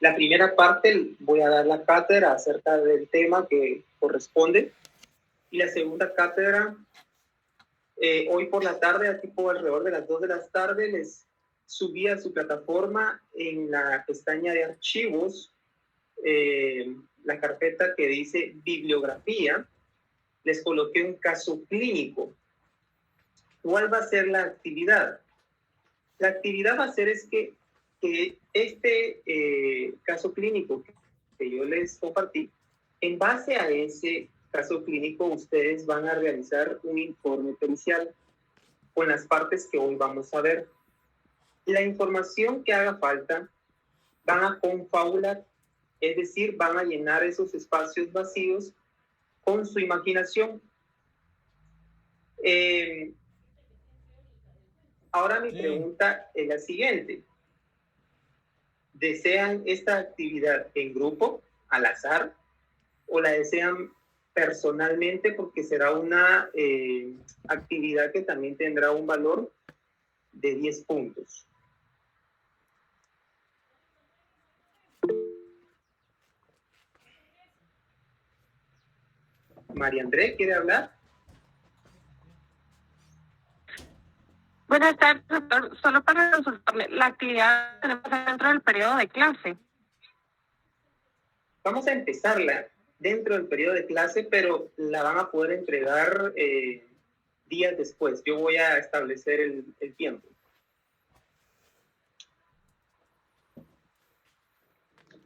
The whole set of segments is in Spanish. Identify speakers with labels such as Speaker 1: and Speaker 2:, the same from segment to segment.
Speaker 1: La primera parte voy a dar la cátedra acerca del tema que corresponde. Y la segunda cátedra, hoy por la tarde, a tipo alrededor de las 2 de la tarde, les subí a su plataforma en la pestaña de archivos, la carpeta que dice bibliografía. Les coloqué un caso clínico. ¿Cuál va a ser la actividad? La actividad va a ser que este caso clínico que yo les compartí, en base a ese caso clínico, ustedes van a realizar un informe pericial con las partes que hoy vamos a ver. La información que haga falta van a confabular, es decir, van a llenar esos espacios vacíos con su imaginación. Ahora mi pregunta es la siguiente. ¿Desean esta actividad en grupo, al azar, o la desean personalmente porque será una actividad que también tendrá un valor de 10 puntos? María André, ¿quiere hablar?
Speaker 2: Buenas tardes, doctor. Solo para consultarle, la actividad tenemos dentro del periodo de clase.
Speaker 1: Vamos a empezarla dentro del periodo de clase, pero la van a poder entregar días después. Yo voy a establecer el tiempo.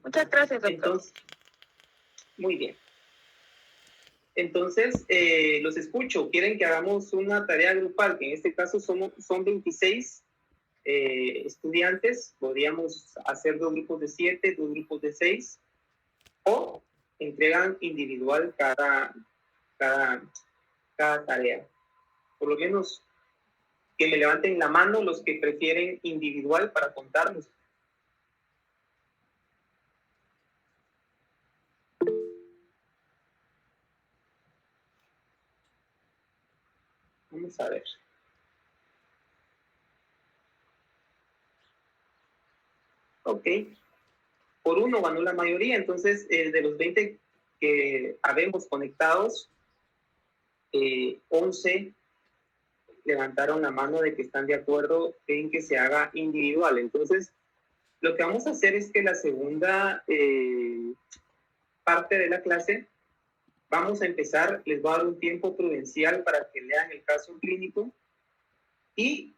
Speaker 2: Muchas gracias, doctor.
Speaker 1: Entonces, muy bien. Entonces, los escucho. ¿Quieren que hagamos una tarea grupal? Que en este caso son 26 estudiantes. Podríamos hacer 2 grupos de 7, 2 grupos de 6. O entregan individual cada tarea. Por lo menos que me levanten la mano los que prefieren individual para contarlos. Vamos a ver. Ok. Por 1 ganó la mayoría. Entonces, de los 20 que habemos conectados, 11 levantaron la mano de que están de acuerdo en que se haga individual. Entonces, lo que vamos a hacer es que la segunda parte de la clase vamos a empezar, les voy a dar un tiempo prudencial para que lean el caso clínico y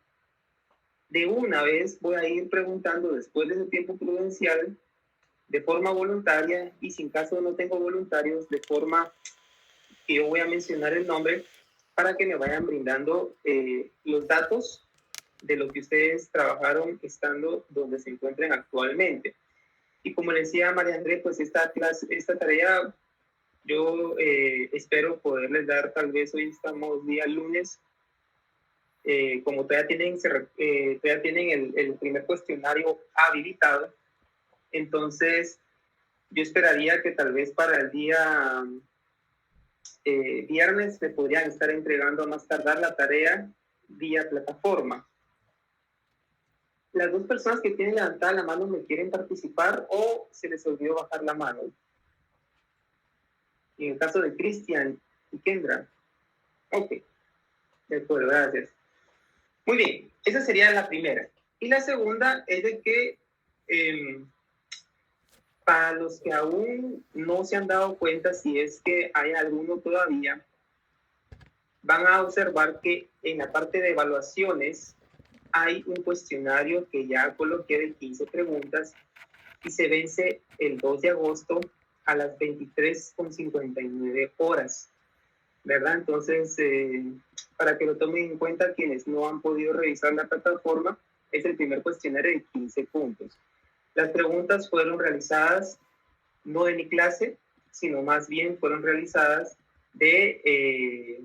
Speaker 1: de una vez voy a ir preguntando después de ese tiempo prudencial de forma voluntaria y si en caso no tengo voluntarios de forma que yo voy a mencionar el nombre para que me vayan brindando los datos de lo que ustedes trabajaron estando donde se encuentren actualmente. Y como le decía María André, pues esta tarea yo espero poderles dar, tal vez hoy estamos día lunes, como todavía tienen el primer cuestionario habilitado, entonces yo esperaría que tal vez para el día viernes me podrían estar entregando a más tardar la tarea vía plataforma. Las 2 personas que tienen levantada la mano me quieren participar o se les olvidó bajar la mano. En el caso de Cristian y Kendra. Ok, de acuerdo, gracias. Muy bien, esa sería la primera. Y la segunda es de que para los que aún no se han dado cuenta, si es que hay alguno todavía, van a observar que en la parte de evaluaciones hay un cuestionario que ya coloqué de 15 preguntas y se vence el 2 de agosto a las 23:59 horas, ¿verdad? Entonces, para que lo tomen en cuenta quienes no han podido revisar la plataforma, es el primer cuestionario de 15 puntos. Las preguntas fueron realizadas no de mi clase, sino más bien fueron realizadas de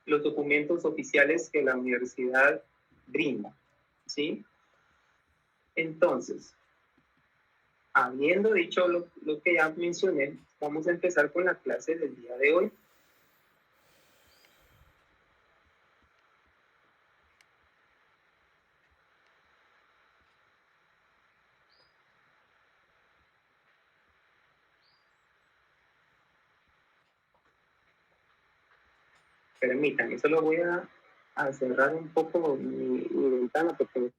Speaker 1: los documentos oficiales que la universidad brinda, ¿sí? Entonces, habiendo dicho lo que ya mencioné, vamos a empezar con la clase del día de hoy. Permítanme, solo voy a cerrar un poco mi ventana porque...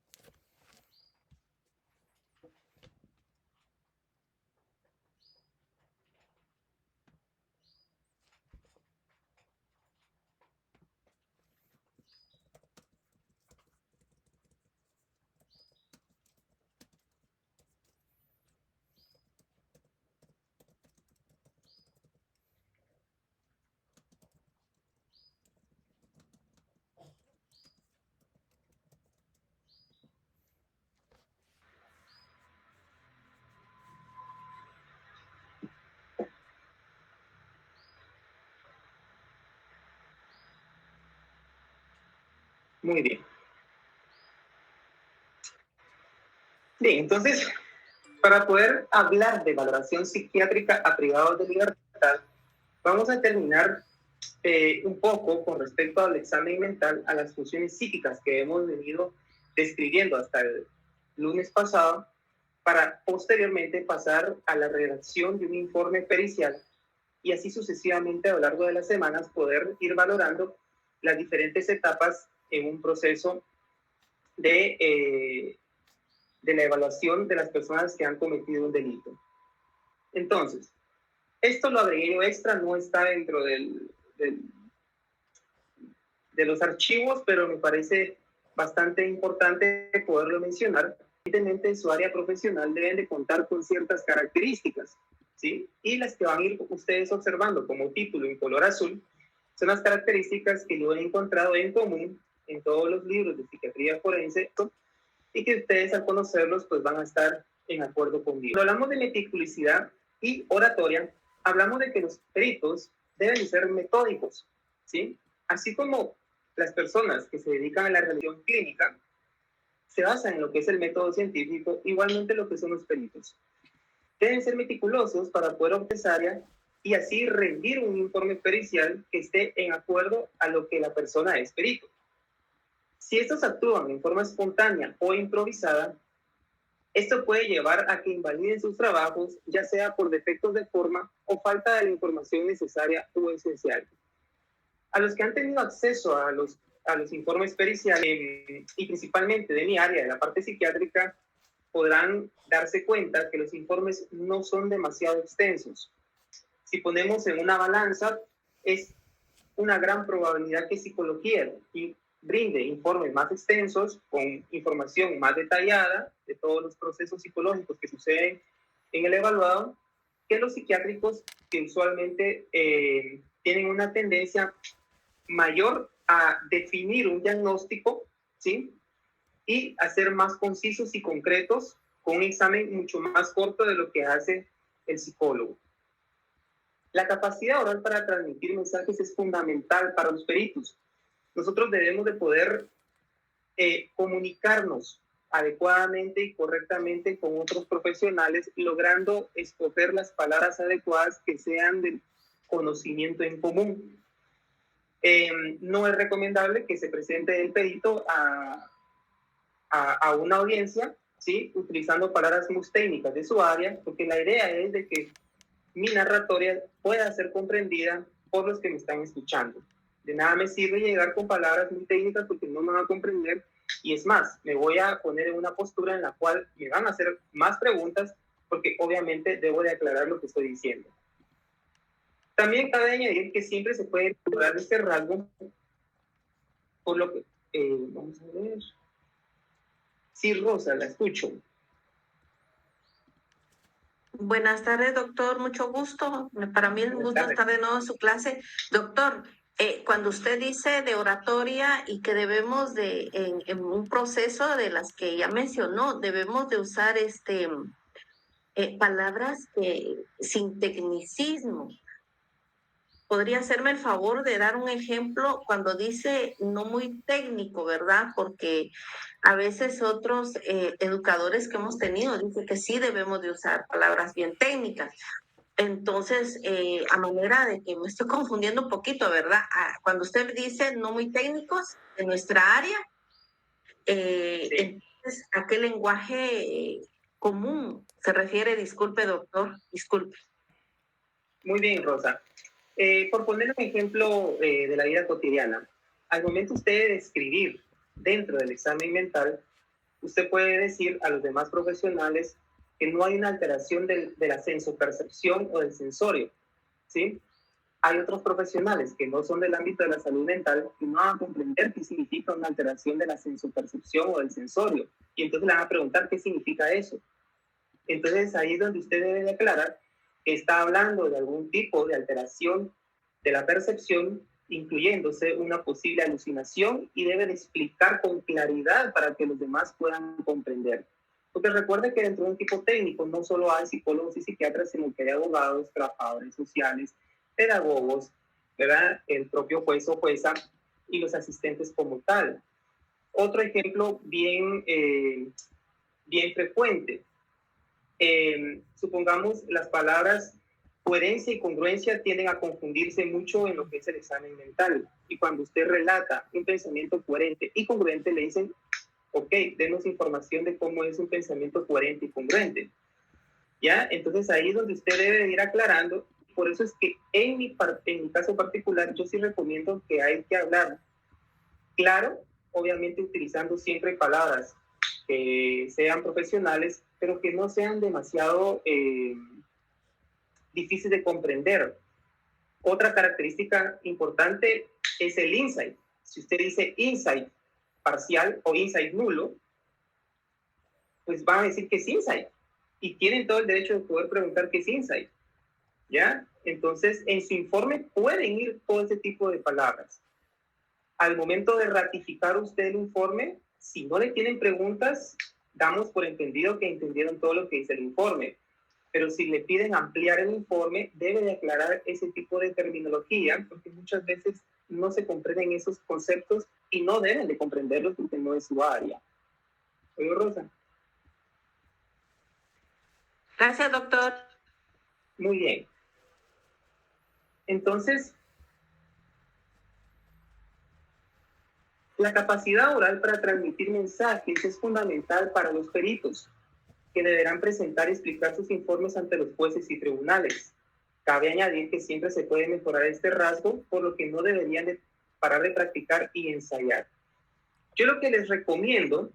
Speaker 1: Muy bien. Bien, entonces, para poder hablar de valoración psiquiátrica a privados de libertad, vamos a terminar un poco con respecto al examen mental, a las funciones psíquicas que hemos venido describiendo hasta el lunes pasado, para posteriormente pasar a la redacción de un informe pericial y así sucesivamente a lo largo de las semanas poder ir valorando las diferentes etapas en un proceso de la evaluación de las personas que han cometido un delito. Entonces, esto lo agregué yo extra, no está dentro de los archivos, pero me parece bastante importante poderlo mencionar. Evidentemente, en su área profesional deben de contar con ciertas características, ¿sí? Y las que van a ir ustedes observando como título en color azul son las características que yo he encontrado en común en todos los libros de psiquiatría forense y que ustedes al conocerlos pues van a estar en acuerdo conmigo. Cuando hablamos de meticulosidad y oratoria, hablamos de que los peritos deben ser metódicos, ¿sí? Así como las personas que se dedican a la revisión clínica se basan en lo que es el método científico, igualmente lo que son los peritos. Deben ser meticulosos para poder obtener y así rendir un informe pericial que esté en acuerdo a lo que la persona es perito. Si estos actúan en forma espontánea o improvisada, esto puede llevar a que invaliden sus trabajos, ya sea por defectos de forma o falta de la información necesaria o esencial. A los que han tenido acceso a los informes periciales y principalmente de mi área, de la parte psiquiátrica, podrán darse cuenta que los informes no son demasiado extensos. Si ponemos en una balanza, es una gran probabilidad que psicología brinde informes más extensos, con información más detallada de todos los procesos psicológicos que suceden en el evaluado, que los psiquiátricos, que usualmente tienen una tendencia mayor a definir un diagnóstico, ¿sí? Y a ser más concisos y concretos con un examen mucho más corto de lo que hace el psicólogo. La capacidad oral para transmitir mensajes es fundamental para los peritos. Nosotros debemos de poder comunicarnos adecuadamente y correctamente con otros profesionales, logrando escoger las palabras adecuadas que sean del conocimiento en común. No es recomendable que se presente el perito a una audiencia, ¿sí? Utilizando palabras muy técnicas de su área, porque la idea es de que mi narratoria pueda ser comprendida por los que me están escuchando. De nada me sirve llegar con palabras muy técnicas porque no me van a comprender, y es más, me voy a poner en una postura en la cual me van a hacer más preguntas porque obviamente debo de aclarar lo que estoy diciendo. También cabe añadir que siempre se puede lograr este rasgo por lo que... vamos a ver... Sí, Rosa, la escucho.
Speaker 2: Buenas tardes, doctor. Mucho gusto. Para mí es un gusto estar de nuevo en su clase. Doctor, cuando usted dice de oratoria y que debemos de, en un proceso de las que ya mencionó, debemos de usar palabras sin tecnicismo. ¿Podría hacerme el favor de dar un ejemplo cuando dice no muy técnico, verdad? Porque a veces otros educadores que hemos tenido dicen que sí debemos de usar palabras bien técnicas. Entonces, a manera de que me estoy confundiendo un poquito, ¿verdad? Cuando usted dice no muy técnicos en nuestra área,
Speaker 1: Sí.
Speaker 2: entonces, ¿a qué lenguaje común se refiere? Disculpe, doctor, disculpe.
Speaker 1: Muy bien, Rosa. Por poner un ejemplo de la vida cotidiana, al momento usted de escribir dentro del examen mental, usted puede decir a los demás profesionales que no hay una alteración de la sensopercepción o del sensorio, ¿sí? Hay otros profesionales que no son del ámbito de la salud mental que no van a comprender qué significa una alteración de la sensopercepción o del sensorio, y entonces le van a preguntar qué significa eso. Entonces ahí es donde usted debe de aclarar que está hablando de algún tipo de alteración de la percepción, incluyéndose una posible alucinación, y debe de explicar con claridad para que los demás puedan comprender. Porque recuerde que dentro de un equipo técnico no solo hay psicólogos y psiquiatras, sino que hay abogados, trabajadores sociales, pedagogos, ¿verdad? El propio juez o jueza y los asistentes como tal. Otro ejemplo bien frecuente. Supongamos las palabras coherencia y congruencia tienden a confundirse mucho en lo que es el examen mental. Y cuando usted relata un pensamiento coherente y congruente, le dicen, ok, denos información de cómo es un pensamiento coherente y congruente. ¿Ya? Entonces ahí es donde usted debe ir aclarando. Por eso es que en mi caso particular, yo sí recomiendo que hay que hablar claro, obviamente utilizando siempre palabras que sean profesionales, pero que no sean demasiado difíciles de comprender. Otra característica importante es el insight. Si usted dice insight parcial o insight nulo, pues van a decir que es insight. Y tienen todo el derecho de poder preguntar qué es insight. ¿Ya? Entonces, en su informe pueden ir todo ese tipo de palabras. Al momento de ratificar usted el informe, si no le tienen preguntas, damos por entendido que entendieron todo lo que dice el informe. Pero si le piden ampliar el informe, debe de aclarar ese tipo de terminología, porque muchas veces no se comprenden esos conceptos y no deben de comprenderlos porque no es su área. ¿Oye, Rosa?
Speaker 2: Gracias, doctor.
Speaker 1: Muy bien. Entonces, la capacidad oral para transmitir mensajes es fundamental para los peritos, que deberán presentar y explicar sus informes ante los jueces y tribunales. Cabe añadir que siempre se puede mejorar este rasgo, por lo que no deberían de parar de practicar y ensayar. Yo lo que les recomiendo,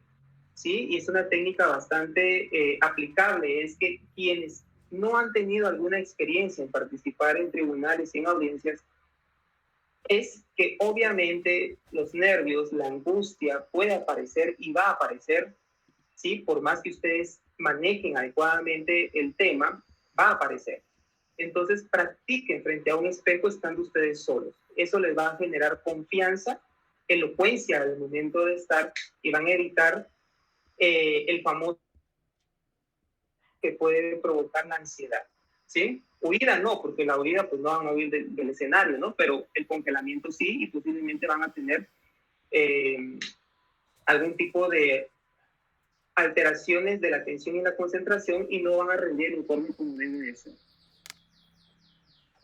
Speaker 1: ¿sí? Y es una técnica bastante aplicable, es que quienes no han tenido alguna experiencia en participar en tribunales y en audiencias, es que obviamente los nervios, la angustia puede aparecer y va a aparecer, ¿sí? Por más que ustedes manejen adecuadamente el tema, va a aparecer. Entonces practiquen frente a un espejo estando ustedes solos. Eso les va a generar confianza, elocuencia al momento de estar, y van a evitar el famoso que puede provocar la ansiedad, ¿sí? Huida no, porque la huida pues no van a huir del escenario, ¿no? Pero el congelamiento sí, y posiblemente van a tener algún tipo de alteraciones de la atención y la concentración y no van a rendir el informe como debe de ser.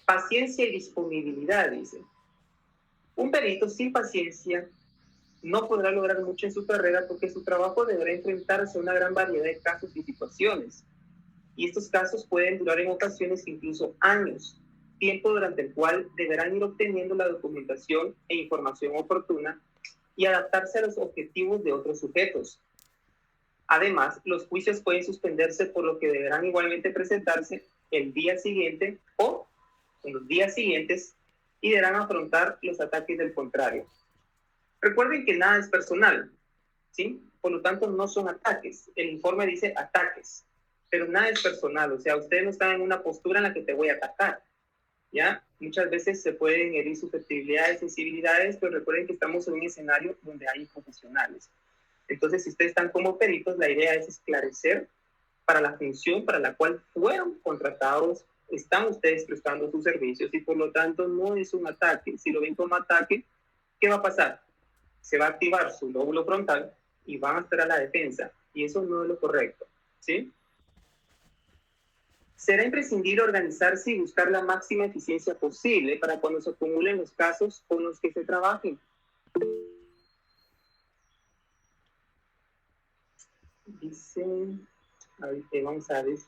Speaker 1: Paciencia y disponibilidad, dice. Un perito sin paciencia no podrá lograr mucho en su carrera porque su trabajo deberá enfrentarse a una gran variedad de casos y situaciones. Y estos casos pueden durar en ocasiones incluso años, tiempo durante el cual deberán ir obteniendo la documentación e información oportuna y adaptarse a los objetivos de otros sujetos. Además, los juicios pueden suspenderse, por lo que deberán igualmente presentarse el día siguiente o en los días siguientes y deberán afrontar los ataques del contrario. Recuerden que nada es personal, ¿sí? Por lo tanto, no son ataques. El informe dice ataques, pero nada es personal. O sea, ustedes no están en una postura en la que te voy a atacar, ¿ya? Muchas veces se pueden herir susceptibilidades, sensibilidades, pero recuerden que estamos en un escenario donde hay profesionales. Entonces, si ustedes están como peritos, la idea es esclarecer para la función para la cual fueron contratados, están ustedes prestando sus servicios y por lo tanto no es un ataque. Si lo ven como ataque, ¿qué va a pasar? Se va a activar su lóbulo frontal y van a estar a la defensa, y eso no es lo correcto, ¿sí? Será imprescindible organizarse y buscar la máxima eficiencia posible para cuando se acumulen los casos con los que se trabajen. Dice, vamos a ver,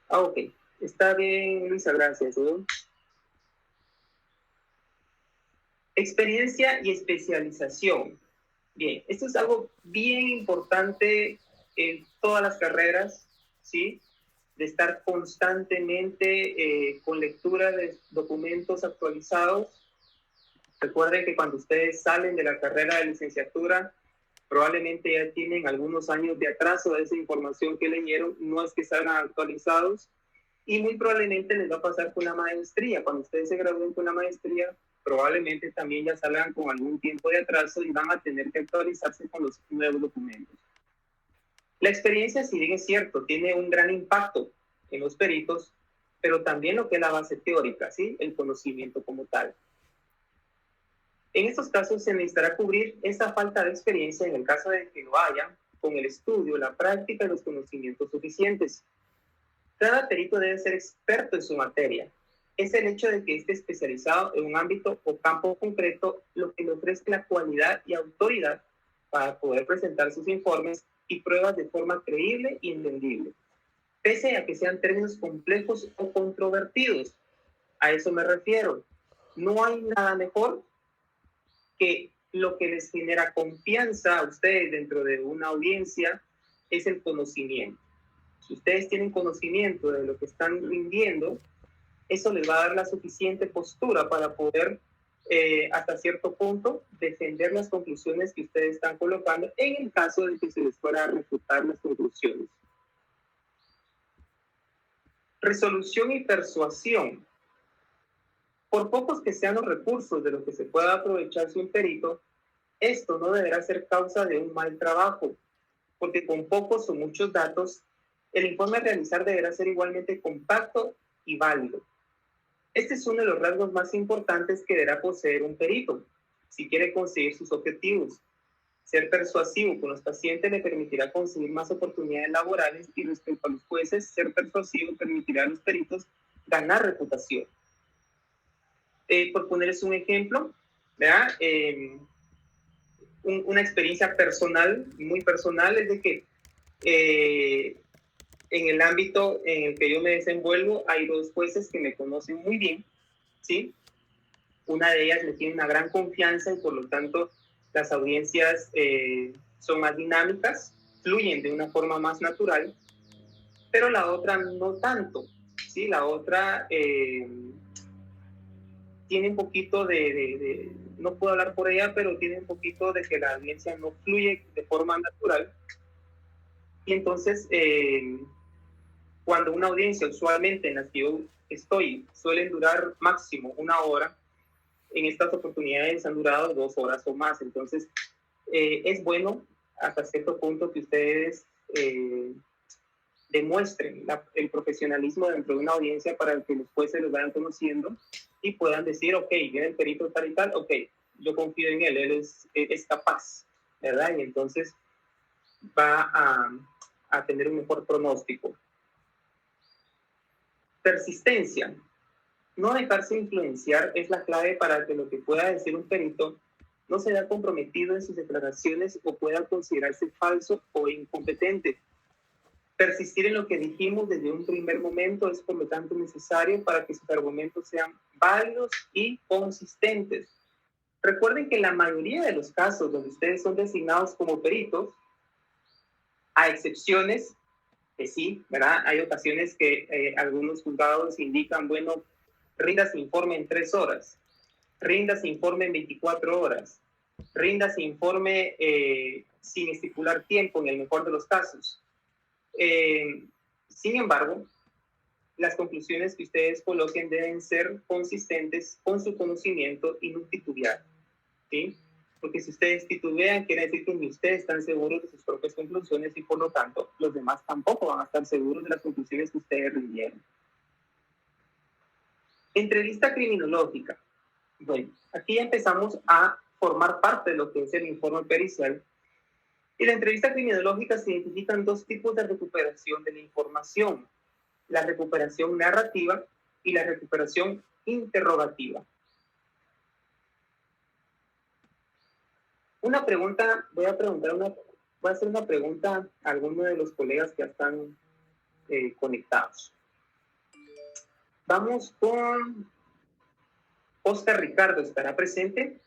Speaker 1: ok. Está bien, Luisa, gracias. ¿No? Experiencia y especialización. Bien, esto es algo bien importante en todas las carreras, ¿sí? De estar constantemente con lectura de documentos actualizados. Recuerden que cuando ustedes salen de la carrera de licenciatura, probablemente ya tienen algunos años de atraso de esa información que leyeron, no es que salgan actualizados, y muy probablemente les va a pasar con la maestría. Cuando ustedes se gradúen con la maestría, probablemente también ya salgan con algún tiempo de atraso y van a tener que actualizarse con los nuevos documentos. La experiencia, si bien es cierto, tiene un gran impacto en los peritos, pero también lo que es la base teórica, ¿sí? El conocimiento como tal. En estos casos se necesitará cubrir esa falta de experiencia en el caso de que lo haya con el estudio, la práctica y los conocimientos suficientes. Cada perito debe ser experto en su materia. Es el hecho de que esté especializado en un ámbito o campo concreto lo que le ofrece la cualidad y autoridad para poder presentar sus informes y pruebas de forma creíble y entendible, pese a que sean términos complejos o controvertidos. A eso me refiero. No hay nada mejor que lo que les genera confianza a ustedes dentro de una audiencia es el conocimiento. Si ustedes tienen conocimiento de lo que están rindiendo, eso les va a dar la suficiente postura para poder, hasta cierto punto, defender las conclusiones que ustedes están colocando en el caso de que se les fuera a refutar las conclusiones. Resolución y persuasión. Por pocos que sean los recursos de los que se pueda aprovecharse un perito, esto no deberá ser causa de un mal trabajo, porque con pocos o muchos datos, el informe a realizar deberá ser igualmente compacto y válido. Este es uno de los rasgos más importantes que deberá poseer un perito, si quiere conseguir sus objetivos. Ser persuasivo con los pacientes le permitirá conseguir más oportunidades laborales y respecto a los jueces, ser persuasivo permitirá a los peritos ganar reputación. Por ponerles un ejemplo, ¿verdad? Una experiencia personal, muy personal, es de que en el ámbito en el que yo me desenvuelvo hay dos jueces que me conocen muy bien, ¿sí? Una de ellas me tiene una gran confianza y por lo tanto las audiencias son más dinámicas, fluyen de una forma más natural, pero la otra no tanto, ¿sí? La otra tiene un poquito no puedo hablar por ella, pero tiene un poquito de que la audiencia no fluye de forma natural. Y entonces, cuando una audiencia usualmente en las que yo estoy suelen durar máximo 1 hora, en estas oportunidades han durado 2 horas o más. Entonces, es bueno hasta cierto punto que ustedes demuestren el profesionalismo dentro de una audiencia para que los jueces los vayan conociendo y puedan decir, ok, viene el perito tal y tal, ok, yo confío en él es capaz, ¿verdad? Y entonces va a tener un mejor pronóstico. Persistencia. No dejarse influenciar es la clave para que lo que pueda decir un perito no se vea comprometido en sus declaraciones o pueda considerarse falso o incompetente. Persistir en lo que dijimos desde un primer momento es por lo tanto necesario para que sus argumentos sean válidos y consistentes. Recuerden que en la mayoría de los casos donde ustedes son designados como peritos, a excepciones que sí, ¿verdad? Hay ocasiones que algunos juzgados indican, bueno, rindas informe en 3 horas, rindas informe en 24 horas, rindas informe sin estipular tiempo en el mejor de los casos. Sin embargo, las conclusiones que ustedes coloquen deben ser consistentes con su conocimiento y no titubear, ¿sí? Porque si ustedes titubean, quiere decir que ni ustedes están seguros de sus propias conclusiones y por lo tanto los demás tampoco van a estar seguros de las conclusiones que ustedes rindieron. Entrevista criminológica. Bueno, aquí ya empezamos a formar parte de lo que es el informe pericial. En la entrevista criminológica se identifican 2 tipos de recuperación de la información: la recuperación narrativa y la recuperación interrogativa. Una pregunta, voy a hacer una pregunta a alguno de los colegas que están conectados. Vamos con Oscar Ricardo, ¿estará presente?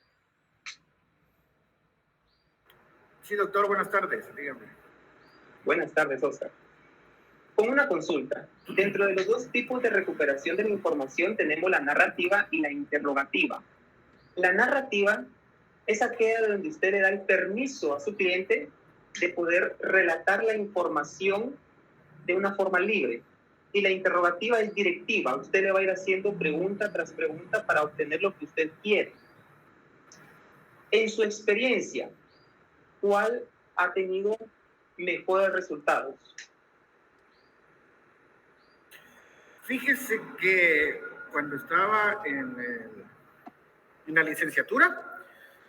Speaker 3: Sí, doctor, buenas tardes, dígame.
Speaker 1: Buenas tardes, Oscar. Con una consulta. Dentro de los dos tipos de recuperación de la información tenemos la narrativa y la interrogativa. La narrativa es aquella donde usted le da el permiso a su cliente de poder relatar la información de una forma libre. Y la interrogativa es directiva. Usted le va a ir haciendo pregunta tras pregunta para obtener lo que usted quiere. En su experiencia, ¿cuál ha tenido mejores resultados?
Speaker 3: Fíjese que cuando estaba en la licenciatura,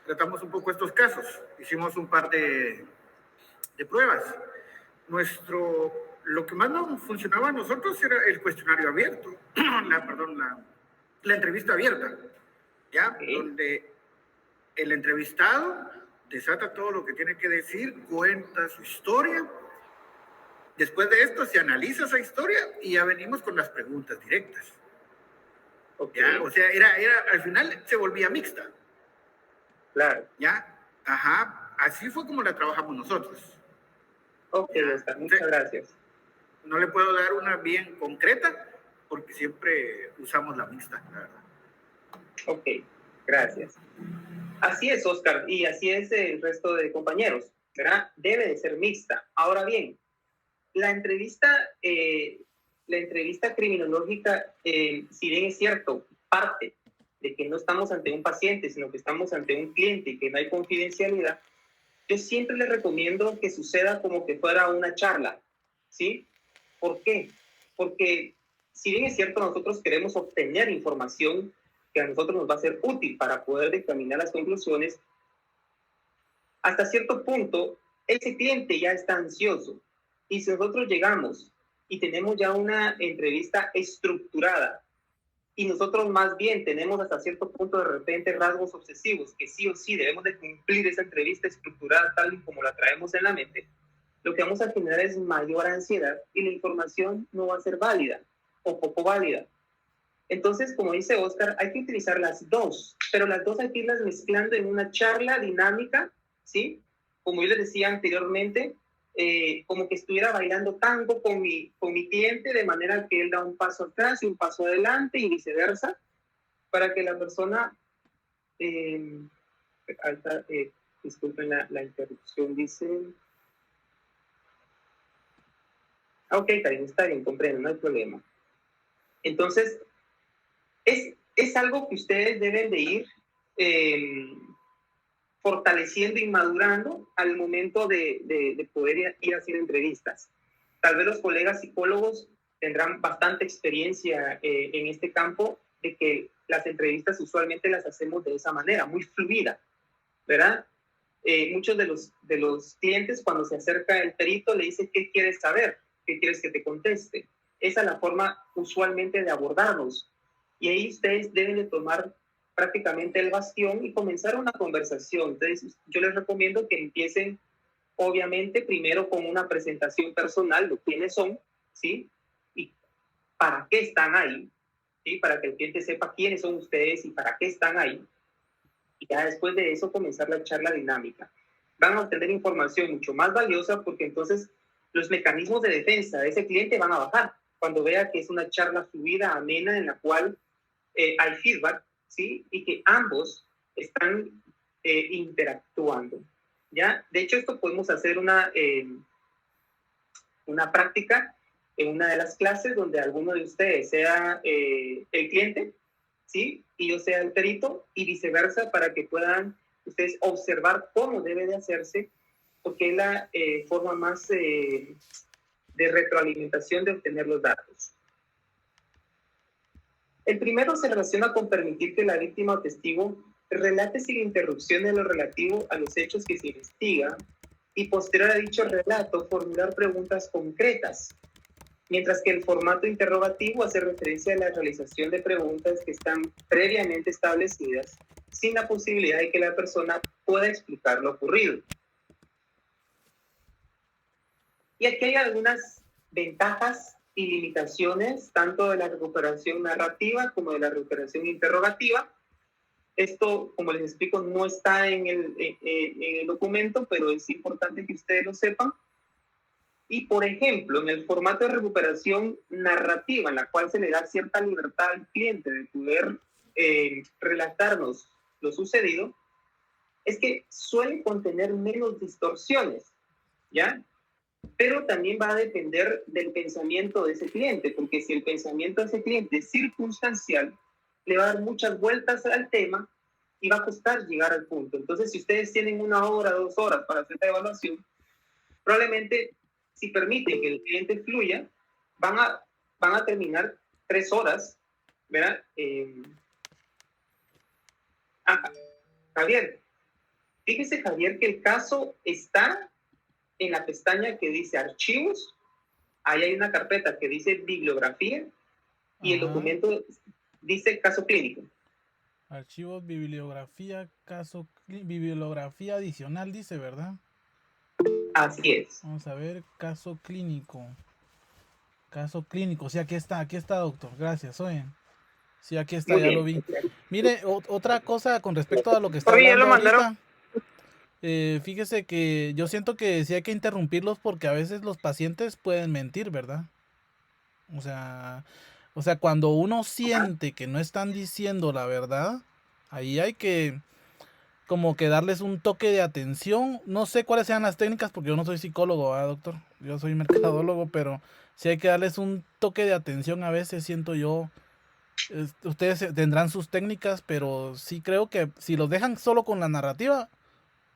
Speaker 3: tratamos un poco estos casos. Hicimos un par de pruebas. Lo que más nos funcionaba a nosotros era el cuestionario abierto, la entrevista abierta, ¿ya? Okay. Donde el entrevistado desata todo lo que tiene que decir, cuenta su historia. Después de esto se analiza esa historia y ya venimos con las preguntas directas. Okay. ¿Ya? O sea, al final se volvía mixta.
Speaker 1: Claro.
Speaker 3: ¿Ya? Ajá. Así fue como la trabajamos nosotros.
Speaker 1: Ok, Oscar, muchas gracias.
Speaker 3: No le puedo dar una bien concreta porque siempre usamos la mixta, la verdad.
Speaker 1: Ok, gracias. Así es, Oscar, y así es el resto de compañeros, ¿verdad? Debe de ser mixta. Ahora bien, la entrevista criminológica, si bien es cierto, parte de que no estamos ante un paciente, sino que estamos ante un cliente y que no hay confidencialidad, yo siempre les recomiendo que suceda como que fuera una charla, ¿sí? ¿Por qué? Porque si bien es cierto, nosotros queremos obtener información que a nosotros nos va a ser útil para poder determinar las conclusiones, hasta cierto punto, ese cliente ya está ansioso. Y si nosotros llegamos y tenemos ya una entrevista estructurada, y nosotros más bien tenemos hasta cierto punto de repente rasgos obsesivos, que sí o sí debemos de cumplir esa entrevista estructurada tal y como la traemos en la mente, lo que vamos a generar es mayor ansiedad y la información no va a ser válida o poco válida. Entonces, como dice Oscar, hay que utilizar las dos, pero las dos hay que irlas mezclando en una charla dinámica, ¿sí? Como yo les decía anteriormente, como que estuviera bailando tango con mi cliente, de manera que él da un paso atrás y un paso adelante y viceversa, para que la persona, disculpen la interrupción, dice... Ok, Karin, está bien, comprendo, no hay problema. Entonces, es algo que ustedes deben de ir fortaleciendo y madurando al momento de poder ir a hacer entrevistas. Tal vez los colegas psicólogos tendrán bastante experiencia en este campo de que las entrevistas usualmente las hacemos de esa manera, muy fluida, ¿verdad? Muchos de los clientes cuando se acerca el perito le dicen, ¿qué quieres saber? ¿Qué quieres que te conteste? Esa es la forma usualmente de abordarnos. Y ahí ustedes deben de tomar prácticamente el bastión y comenzar una conversación. Entonces, yo les recomiendo que empiecen, obviamente, primero con una presentación personal de quiénes son, ¿sí? Y para qué están ahí, ¿sí? Para que el cliente sepa quiénes son ustedes y para qué están ahí. Y ya después de eso comenzar la charla dinámica. Van a obtener información mucho más valiosa porque entonces los mecanismos de defensa de ese cliente van a bajar cuando vea que es una charla fluida, amena, en la cual hay feedback, ¿sí? Y que ambos están interactuando, ¿ya? De hecho, esto podemos hacer una práctica en una de las clases donde alguno de ustedes sea el cliente, ¿sí? Y yo sea el perito y viceversa para que puedan ustedes observar cómo debe de hacerse, porque es la forma más de retroalimentación de obtener los datos. El primero se relaciona con permitir que la víctima o testigo relate sin interrupción en lo relativo a los hechos que se investigan y posterior a dicho relato formular preguntas concretas, mientras que el formato interrogativo hace referencia a la realización de preguntas que están previamente establecidas sin la posibilidad de que la persona pueda explicar lo ocurrido. Y aquí hay algunas ventajas y limitaciones tanto de la recuperación narrativa como de la recuperación interrogativa. Esto, como les explico, no está en el documento, pero es importante que ustedes lo sepan. Y, por ejemplo, en el formato de recuperación narrativa, en la cual se le da cierta libertad al cliente de poder relatarnos lo sucedido, es que suele contener menos distorsiones, ¿ya? Pero también va a depender del pensamiento de ese cliente, porque si el pensamiento de ese cliente es circunstancial, le va a dar muchas vueltas al tema y va a costar llegar al punto. Entonces, si ustedes tienen 1 hora, 2 horas para hacer la evaluación, probablemente, si permiten que el cliente fluya, van a terminar 3 horas, ¿verdad? Javier, fíjese, Javier, que el caso está en la pestaña que dice archivos. Ahí hay una carpeta que dice bibliografía y el documento dice caso clínico.
Speaker 4: Archivos, bibliografía, bibliografía adicional, dice, ¿verdad?
Speaker 1: Así es.
Speaker 4: Vamos a ver, caso clínico. Caso clínico, sí, aquí está, doctor. Gracias, oye. Sí, aquí está, ya lo vi. Mire, otra cosa con respecto a lo que está hablando ahorita. Fíjese que yo siento que sí hay que interrumpirlos porque a veces los pacientes pueden mentir, ¿verdad? O sea, cuando uno siente que no están diciendo la verdad, ahí hay que como que darles un toque de atención. No sé cuáles sean las técnicas porque yo no soy psicólogo, ¿verdad, doctor? Yo soy mercadólogo, pero sí hay que darles un toque de atención a veces, siento yo. Ustedes tendrán sus técnicas, pero sí creo que si los dejan solo con la narrativa,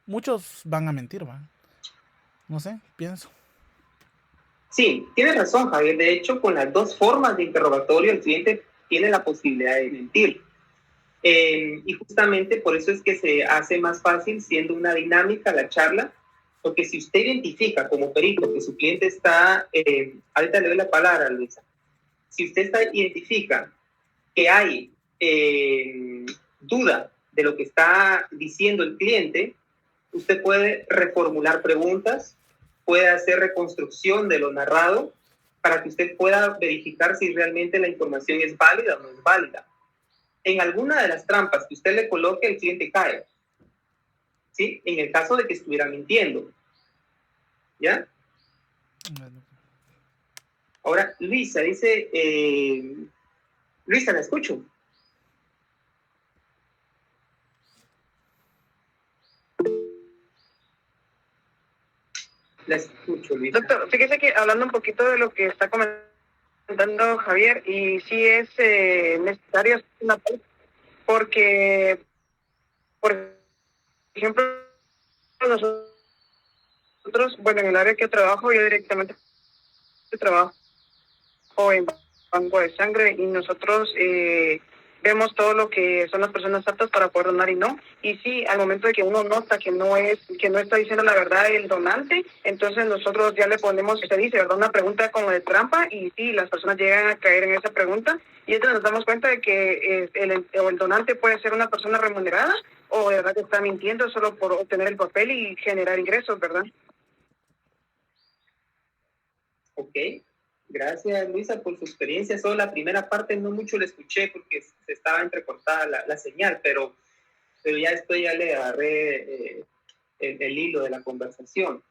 Speaker 4: muchos van a mentir, ¿va? No sé, pienso.
Speaker 1: Sí, tienes razón, Javier. De hecho, con las dos formas de interrogatorio, el cliente tiene la posibilidad de mentir. Y justamente por eso es que se hace más fácil siendo una dinámica la charla, porque si usted identifica como perito que su cliente está, ahorita le doy la palabra, Luisa, si usted identifica que hay duda de lo que está diciendo el cliente, usted puede reformular preguntas, puede hacer reconstrucción de lo narrado para que usted pueda verificar si realmente la información es válida o no es válida. En alguna de las trampas que usted le coloque, el cliente cae, ¿sí? En el caso de que estuviera mintiendo, ¿ya? Ahora, Luisa dice, Luisa, la escucho. La escucho, Luisa.
Speaker 5: Doctor, fíjese que hablando un poquito de lo que está comentando Javier, y sí es necesario hacer una pausa, porque, por ejemplo, nosotros, bueno, en el área que trabajo, yo directamente trabajo en banco de sangre y nosotros vemos todo lo que son las personas aptas para poder donar y no. Y sí, al momento de que uno nota que no está diciendo la verdad el donante, entonces nosotros ya le ponemos, se dice, ¿verdad?, una pregunta como de trampa, y sí, las personas llegan a caer en esa pregunta, y entonces nos damos cuenta de que el donante puede ser una persona remunerada o de verdad que está mintiendo solo por obtener el papel y generar ingresos, ¿verdad?
Speaker 1: Ok. Gracias, Luisa, por su experiencia. Solo la primera parte no mucho la escuché porque se estaba entrecortada la señal, pero ya le agarré el hilo de la conversación.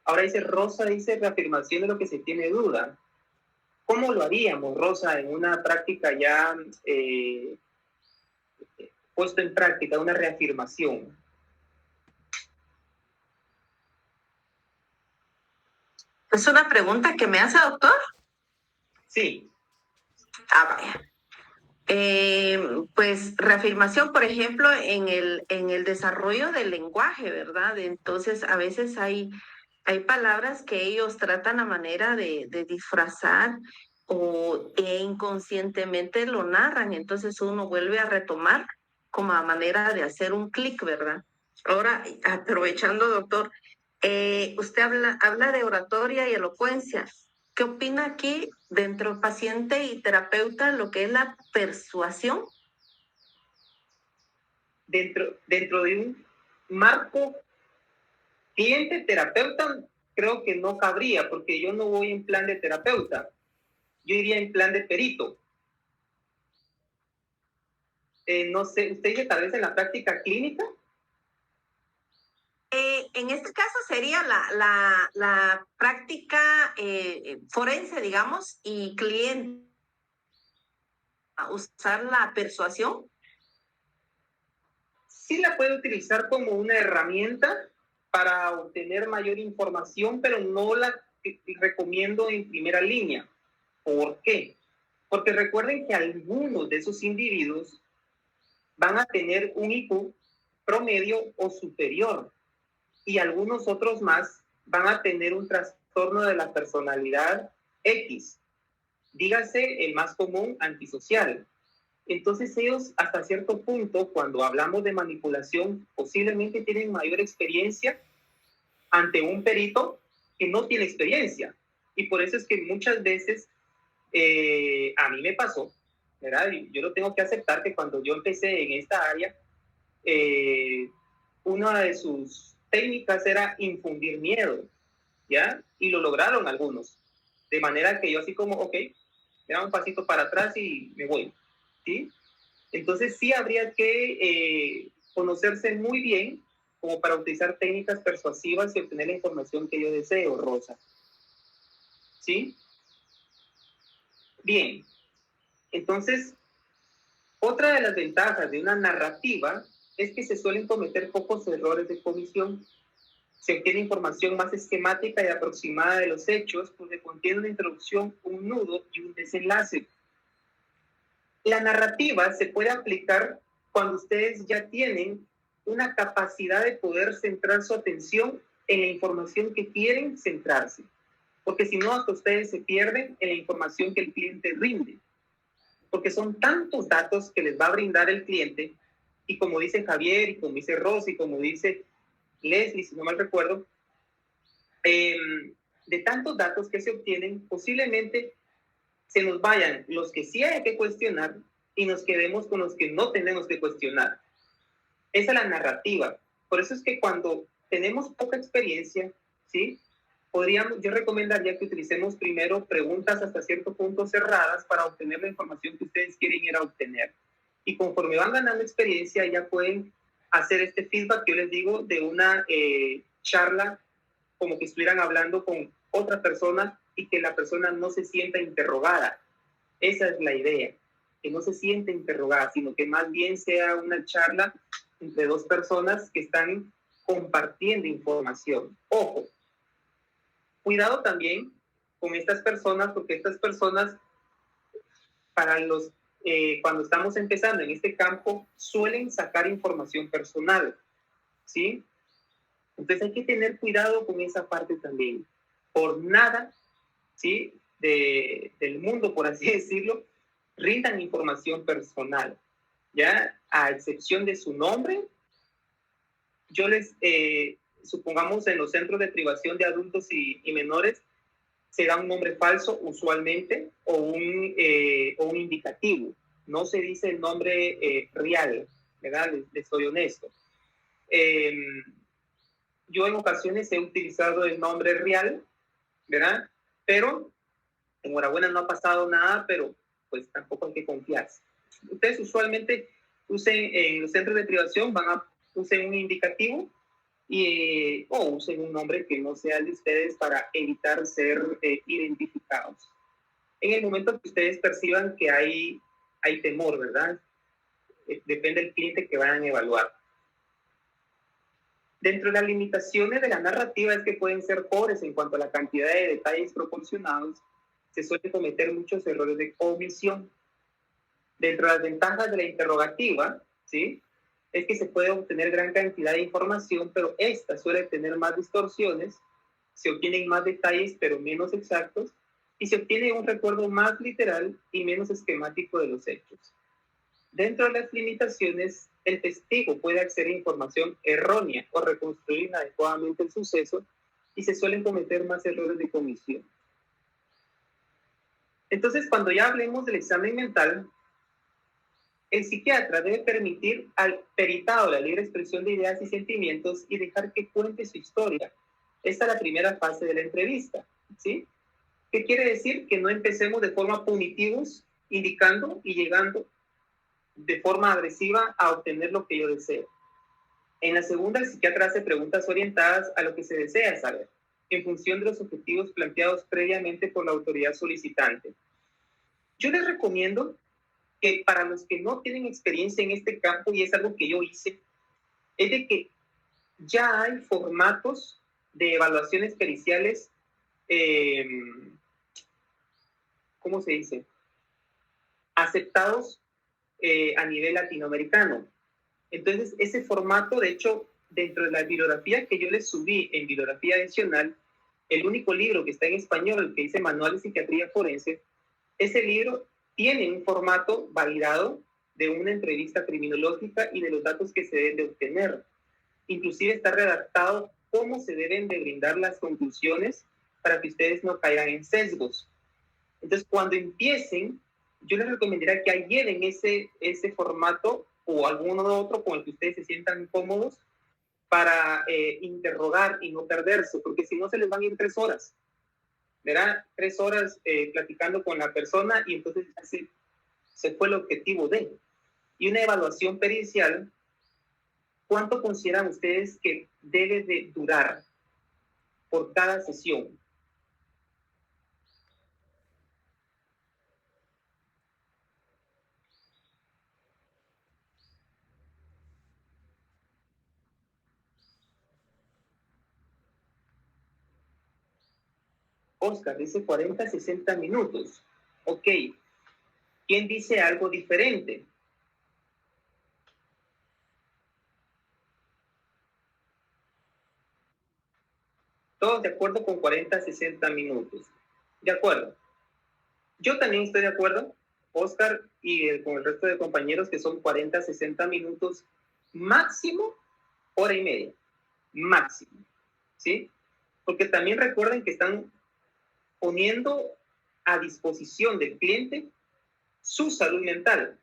Speaker 1: Ahora dice Rosa, dice reafirmación de lo que se tiene duda. ¿Cómo lo haríamos, Rosa, en una práctica ya puesto en práctica, una reafirmación?
Speaker 2: ¿Es una pregunta que me hace, doctor?
Speaker 1: Sí.
Speaker 2: Vaya. Pues reafirmación, por ejemplo, en el desarrollo del lenguaje, ¿verdad? Entonces, a veces hay palabras que ellos tratan a manera de disfrazar e inconscientemente lo narran. Entonces, uno vuelve a retomar como a manera de hacer un clic, ¿verdad? Ahora, aprovechando, doctor, usted habla de oratoria y elocuencia. ¿Qué opina aquí dentro del paciente y terapeuta lo que es la persuasión?
Speaker 1: Dentro de un marco cliente-terapeuta, creo que no cabría, porque yo no voy en plan de terapeuta. yo iría en plan de perito. No sé, ¿usted dice tal vez en la práctica clínica?
Speaker 2: En este caso sería la práctica forense, digamos, y cliente. Usar la persuasión.
Speaker 1: Sí la puede utilizar como una herramienta para obtener mayor información, pero no la recomiendo en primera línea. ¿Por qué? Porque recuerden que algunos de esos individuos van a tener un IQ promedio o superior y algunos otros más van a tener un trastorno de la personalidad X, dígase el más común, antisocial. Entonces ellos hasta cierto punto, cuando hablamos de manipulación, posiblemente tienen mayor experiencia ante un perito que no tiene experiencia. Y por eso es que muchas veces a mí me pasó, ¿verdad? Y yo lo tengo que aceptar que cuando yo empecé en esta área, una de sus técnicas era infundir miedo, ¿ya? Y lo lograron algunos. De manera que yo así como, ok, me da un pasito para atrás y me voy, ¿sí? Entonces sí habría que conocerse muy bien como para utilizar técnicas persuasivas y obtener la información que yo deseo, Rosa. ¿Sí? Bien. Entonces, otra de las ventajas de una narrativa es que se suelen cometer pocos errores de comisión. Se obtiene información más esquemática y aproximada de los hechos, porque contiene una introducción, un nudo y un desenlace. La narrativa se puede aplicar cuando ustedes ya tienen una capacidad de poder centrar su atención en la información que quieren centrarse. Porque si no, hasta ustedes se pierden en la información que el cliente rinde. Porque son tantos datos que les va a brindar el cliente. Y como dice Javier, y como dice Rosy, y como dice Leslie, si no mal recuerdo, de tantos datos que se obtienen, posiblemente se nos vayan los que sí hay que cuestionar y nos quedemos con los que no tenemos que cuestionar. Esa es la narrativa. Por eso es que cuando tenemos poca experiencia, ¿sí? Yo recomendaría que utilicemos primero preguntas hasta cierto punto cerradas para obtener la información que ustedes quieren ir a obtener. Y conforme van ganando experiencia, ya pueden hacer este feedback que yo les digo de una charla como que estuvieran hablando con otra persona y que la persona no se sienta interrogada. Esa es la idea, que no se siente interrogada, sino que más bien sea una charla entre dos personas que están compartiendo información. Ojo, cuidado también con estas personas, porque estas personas, cuando estamos empezando en este campo, suelen sacar información personal, ¿sí? Entonces hay que tener cuidado con esa parte también. Por nada, ¿sí? Del mundo, por así decirlo, rindan información personal, ¿ya? A excepción de su nombre, yo supongamos en los centros de privación de adultos y menores, se da un nombre falso usualmente o un indicativo. No se dice el nombre real, ¿verdad? Les soy honesto. Yo en ocasiones he utilizado el nombre real, ¿verdad? Pero enhorabuena, no ha pasado nada, pero pues tampoco hay que confiarse. Ustedes usualmente usen en los centros de privación, usen un indicativo o usen un nombre que no sea el de ustedes para evitar ser identificados. En el momento que ustedes perciban que hay temor, ¿verdad? Depende del cliente que vayan a evaluar. Dentro de las limitaciones de la narrativa es que pueden ser pobres en cuanto a la cantidad de detalles proporcionados. Se suelen cometer muchos errores de omisión. Dentro de las ventajas de la interrogativa, ¿sí? Es que se puede obtener gran cantidad de información, pero esta suele tener más distorsiones, se obtienen más detalles, pero menos exactos, y se obtiene un recuerdo más literal y menos esquemático de los hechos. Dentro de las limitaciones, el testigo puede acceder a información errónea o reconstruir inadecuadamente el suceso, y se suelen cometer más errores de comisión. Entonces, cuando ya hablemos del examen mental, el psiquiatra debe permitir al peritado la libre expresión de ideas y sentimientos y dejar que cuente su historia. Esta es la primera fase de la entrevista, ¿sí? ¿Qué quiere decir? Que no empecemos de forma punitivos, indicando y llegando de forma agresiva a obtener lo que yo deseo. En la segunda, el psiquiatra hace preguntas orientadas a lo que se desea saber, en función de los objetivos planteados previamente por la autoridad solicitante. Yo les recomiendo que para los que no tienen experiencia en este campo, y es algo que yo hice, es de que ya hay formatos de evaluaciones periciales, ¿cómo se dice? Aceptados a nivel latinoamericano. Entonces, ese formato, de hecho, dentro de la bibliografía que yo les subí en bibliografía adicional, el único libro que está en español, el que dice Manual de Psiquiatría Forense, ese libro tiene un formato validado de una entrevista criminológica y de los datos que se deben de obtener. Inclusive está redactado cómo se deben de brindar las conclusiones para que ustedes no caigan en sesgos. Entonces, cuando empiecen, yo les recomendaría que lleven ese formato o alguno otro con el que ustedes se sientan cómodos para interrogar y no perderse, porque si no se les van a ir 3 horas. ¿Verdad? 3 horas platicando con la persona y entonces se fue el objetivo de. Y una evaluación pericial, ¿cuánto consideran ustedes que debe de durar por cada sesión? Oscar dice 40, 60 minutos. Ok. ¿Quién dice algo diferente? Todos de acuerdo con 40, 60 minutos. De acuerdo. Yo también estoy de acuerdo, Oscar, y con el resto de compañeros, que son 40, 60 minutos máximo, hora y media. Máximo. ¿Sí? Porque también recuerden que están poniendo a disposición del cliente su salud mental,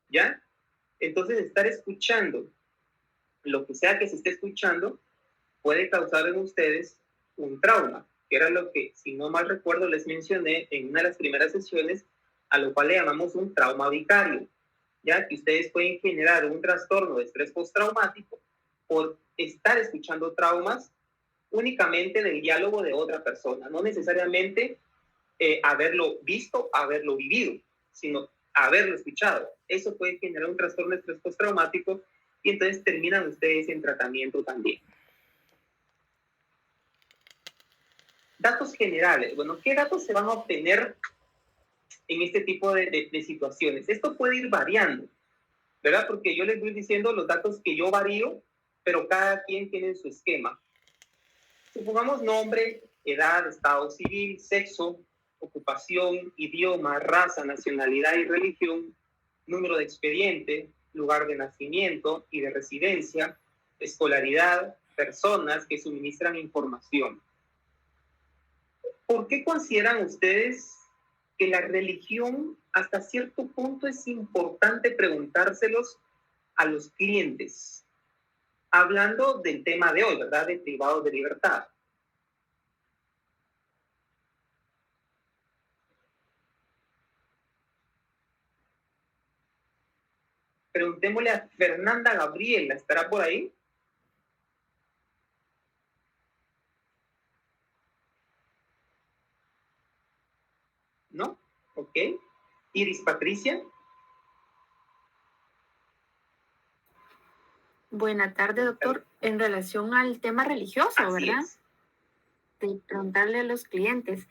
Speaker 1: ¿ya? Entonces, estar escuchando lo que sea que se esté escuchando puede causar en ustedes un trauma, que era lo que, si no mal recuerdo, les mencioné en una de las primeras sesiones, a lo cual le llamamos un trauma vicario, ya que ustedes pueden generar un trastorno de estrés postraumático por estar escuchando traumas únicamente del diálogo de otra persona, no necesariamente haberlo visto, haberlo vivido, sino haberlo escuchado. Eso puede generar un trastorno de estrés postraumático y entonces terminan ustedes en tratamiento también. Datos generales. Bueno, ¿qué datos se van a obtener en este tipo de situaciones? Esto puede ir variando, ¿verdad? Porque yo les voy diciendo los datos que yo varío, pero cada quien tiene su esquema. Supongamos nombre, edad, estado civil, sexo, ocupación, idioma, raza, nacionalidad y religión, número de expediente, lugar de nacimiento y de residencia, escolaridad, personas que suministran información. ¿Por qué consideran ustedes que la religión hasta cierto punto es importante preguntárselos a los clientes? Hablando del tema de hoy, ¿verdad? De privados de libertad. Preguntémosle a Fernanda Gabriela, ¿estará por ahí? ¿No? Ok. Iris Patricia.
Speaker 6: Buena tarde, doctor. En relación al tema religioso,
Speaker 1: Así
Speaker 6: ¿verdad?
Speaker 1: es.
Speaker 6: De preguntarle a los clientes.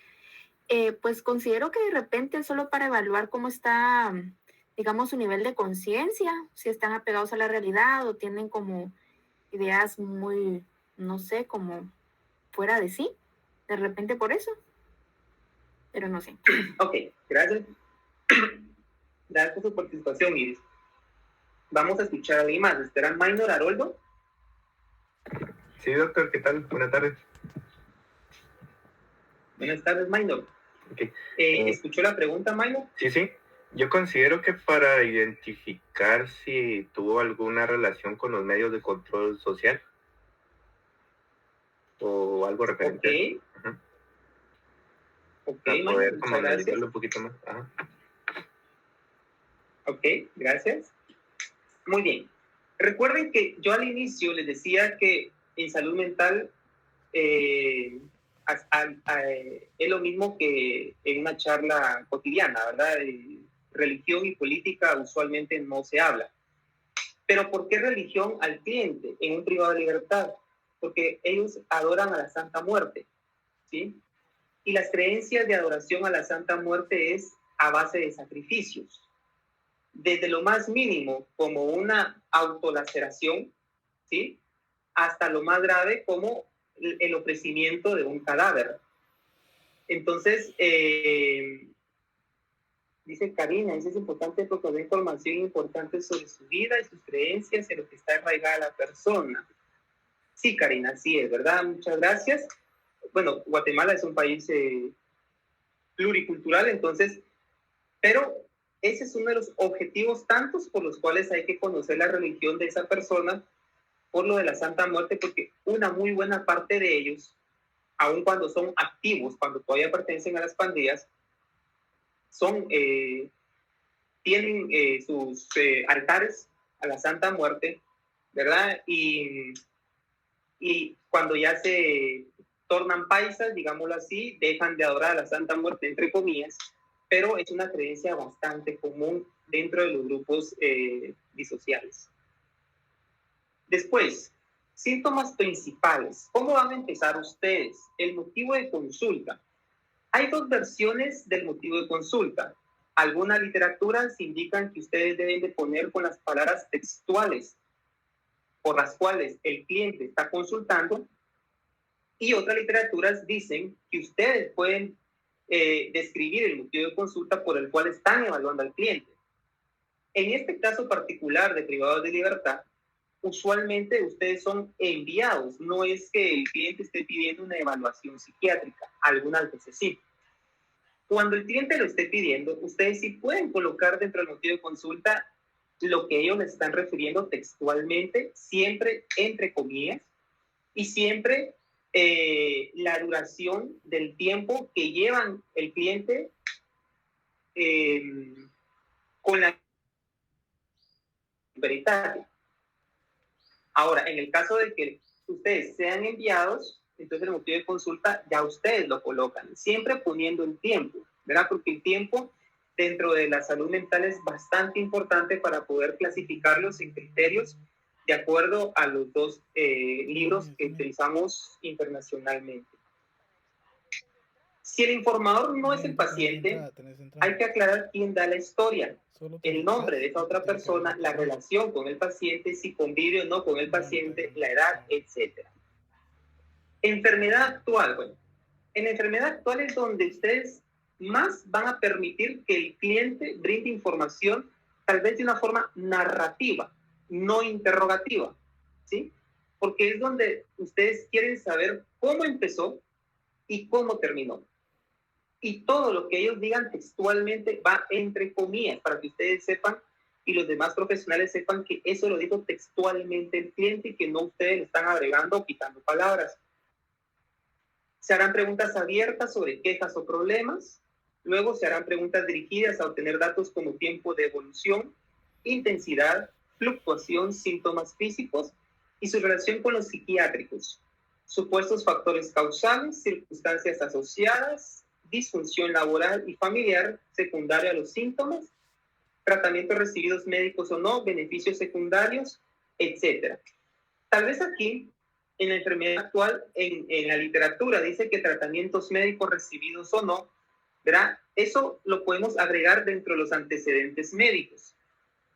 Speaker 6: Pues considero que de repente solo para evaluar cómo está, digamos, su nivel de conciencia, si están apegados a la realidad o tienen como ideas muy, no sé, como fuera de sí, de repente por eso, pero no sé.
Speaker 1: Ok, gracias. Gracias por su participación, Iris. Vamos a escuchar a alguien más. ¿Estará Maynor Haroldo?
Speaker 7: Sí, doctor, ¿qué tal? Buenas tardes.
Speaker 1: Buenas tardes, Maynor.
Speaker 7: Okay.
Speaker 1: ¿Escuchó la pregunta, Maynor?
Speaker 7: Sí. Yo considero que para identificar si tuvo alguna relación con los medios de control social o algo referente.
Speaker 1: Ok.
Speaker 7: Uh-huh.
Speaker 1: Ok,
Speaker 7: para poder como
Speaker 1: muchas gracias.
Speaker 7: analizarlo un poquito más. Ajá.
Speaker 1: Ok, gracias. Muy bien. Recuerden que yo al inicio les decía que en salud mental es lo mismo que en una charla cotidiana, ¿verdad? Religión y política usualmente no se habla. Pero ¿por qué religión al cliente en un privado de libertad? Porque ellos adoran a la Santa Muerte, ¿sí? Y las creencias de adoración a la Santa Muerte es a base de sacrificios. Desde lo más mínimo, como una autolaceración, ¿sí? Hasta lo más grave, como el ofrecimiento de un cadáver. Entonces, dice Karina, es importante proporcionar información importante sobre su vida y sus creencias en lo que está arraigada la persona. Sí, Karina, sí es, ¿verdad? Muchas gracias. Bueno, Guatemala es un país pluricultural, entonces, pero ese es uno de los objetivos tantos por los cuales hay que conocer la religión de esa persona, por lo de la Santa Muerte, porque una muy buena parte de ellos, aun cuando son activos, cuando todavía pertenecen a las pandillas, tienen sus altares a la Santa Muerte, ¿verdad? Y cuando ya se tornan paisas, digámoslo así, dejan de adorar a la Santa Muerte, entre comillas, pero es una creencia bastante común dentro de los grupos disociales. Después, síntomas principales. ¿Cómo van a empezar ustedes? El motivo de consulta. Hay dos versiones del motivo de consulta. Algunas literaturas indican que ustedes deben de poner con las palabras textuales por las cuales el cliente está consultando, y otras literaturas dicen que ustedes pueden describir el motivo de consulta por el cual están evaluando al cliente. En este caso particular de privados de libertad, usualmente ustedes son enviados, no es que el cliente esté pidiendo una evaluación psiquiátrica, algunas veces sí. Cuando el cliente lo esté pidiendo, ustedes sí pueden colocar dentro del motivo de consulta lo que ellos les están refiriendo textualmente, siempre entre comillas, y siempre la duración del tiempo que llevan el cliente con la peritaria. Ahora, en el caso de que ustedes sean enviados, entonces el motivo de consulta ya ustedes lo colocan, siempre poniendo el tiempo, ¿verdad? Porque el tiempo dentro de la salud mental es bastante importante para poder clasificarlos en criterios de acuerdo a los dos libros que utilizamos internacionalmente. Si el informador no es el paciente, hay que aclarar quién da la historia, el nombre de esa otra persona, la relación con el paciente, si convive o no con el paciente, la edad, etc. Enfermedad actual. Bueno, en la enfermedad actual es donde ustedes más van a permitir que el cliente brinde información, tal vez de una forma narrativa, no interrogativa, ¿sí? Porque es donde ustedes quieren saber cómo empezó y cómo terminó. Y todo lo que ellos digan textualmente va entre comillas, para que ustedes sepan y los demás profesionales sepan que eso lo dijo textualmente el cliente y que no ustedes le están agregando o quitando palabras. Se harán preguntas abiertas sobre quejas o problemas. Luego se harán preguntas dirigidas a obtener datos como tiempo de evolución, intensidad, fluctuación, síntomas físicos y su relación con los psiquiátricos, supuestos factores causales, circunstancias asociadas, disfunción laboral y familiar secundaria a los síntomas, tratamientos recibidos médicos o no, beneficios secundarios, etc. Tal vez aquí, en la enfermedad actual, en la literatura, dice que tratamientos médicos recibidos o no, ¿verdad? Eso lo podemos agregar dentro de los antecedentes médicos.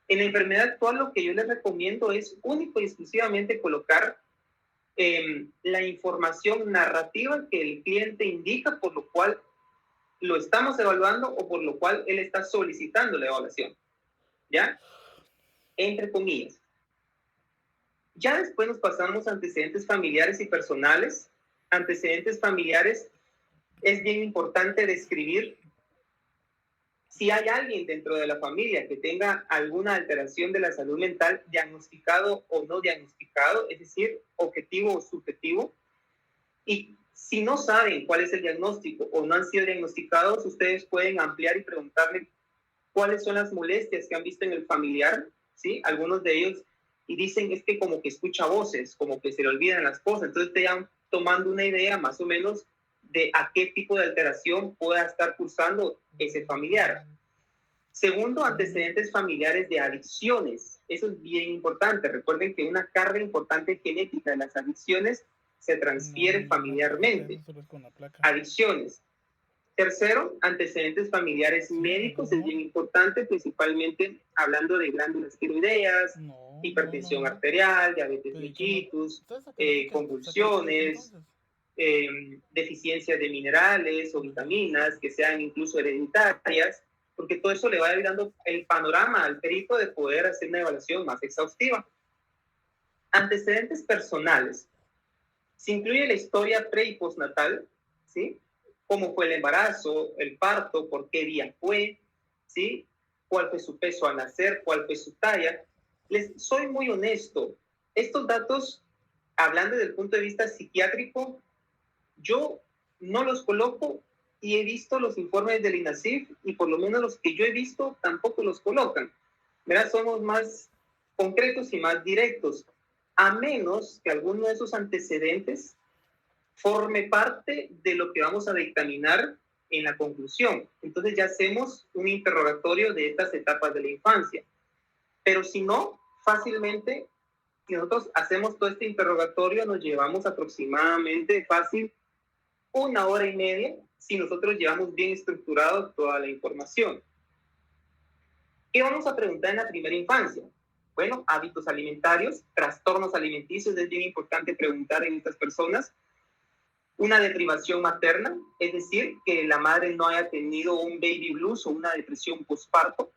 Speaker 1: En la enfermedad actual, lo que yo les recomiendo es único y exclusivamente colocar la información narrativa que el cliente indica, por lo cual lo estamos evaluando o por lo cual él está solicitando la evaluación, ¿ya? Entre comillas. Ya después nos pasamos a antecedentes familiares y personales. Antecedentes familiares, es bien importante describir si hay alguien dentro de la familia que tenga alguna alteración de la salud mental, diagnosticado o no diagnosticado, es decir, objetivo o subjetivo, y Si no saben cuál es el diagnóstico o no han sido diagnosticados, ustedes pueden ampliar y preguntarle cuáles son las molestias que han visto en el familiar, ¿sí? Algunos de ellos, y dicen es que como que escucha voces, como que se le olvidan las cosas, entonces te van tomando una idea más o menos de a qué tipo de alteración pueda estar cursando ese familiar. Segundo, antecedentes familiares de adicciones. Eso es bien importante. Recuerden que una carga importante genética de las adicciones se transfiere familiarmente. Adicciones. Tercero, antecedentes familiares médicos. Es bien importante, principalmente hablando de glándulas tiroideas, hipertensión arterial, diabetes mellitus, convulsiones, deficiencias de minerales o vitaminas que sean incluso hereditarias, porque todo eso le va dando el panorama al perito de poder hacer una evaluación más exhaustiva. Antecedentes personales. Se incluye la historia pre y postnatal, ¿sí? Cómo fue el embarazo, el parto, por qué día fue, ¿sí? Cuál fue su peso al nacer, cuál fue su talla. Les soy muy honesto. Estos datos, hablando desde el punto de vista psiquiátrico, yo no los coloco y he visto los informes del INASIF y por lo menos los que yo he visto tampoco los colocan. ¿Verdad? Somos más concretos y más directos, a menos que alguno de esos antecedentes forme parte de lo que vamos a dictaminar en la conclusión. Entonces ya hacemos un interrogatorio de estas etapas de la infancia. Pero si no, fácilmente, si nosotros hacemos todo este interrogatorio, nos llevamos aproximadamente fácil 1 hora y media si nosotros llevamos bien estructurado toda la información. ¿Qué vamos a preguntar en la primera infancia? Bueno, hábitos alimentarios, trastornos alimenticios, es bien importante preguntar en estas personas. Una deprivación materna, es decir, que la madre no haya tenido un baby blues o una depresión postparto.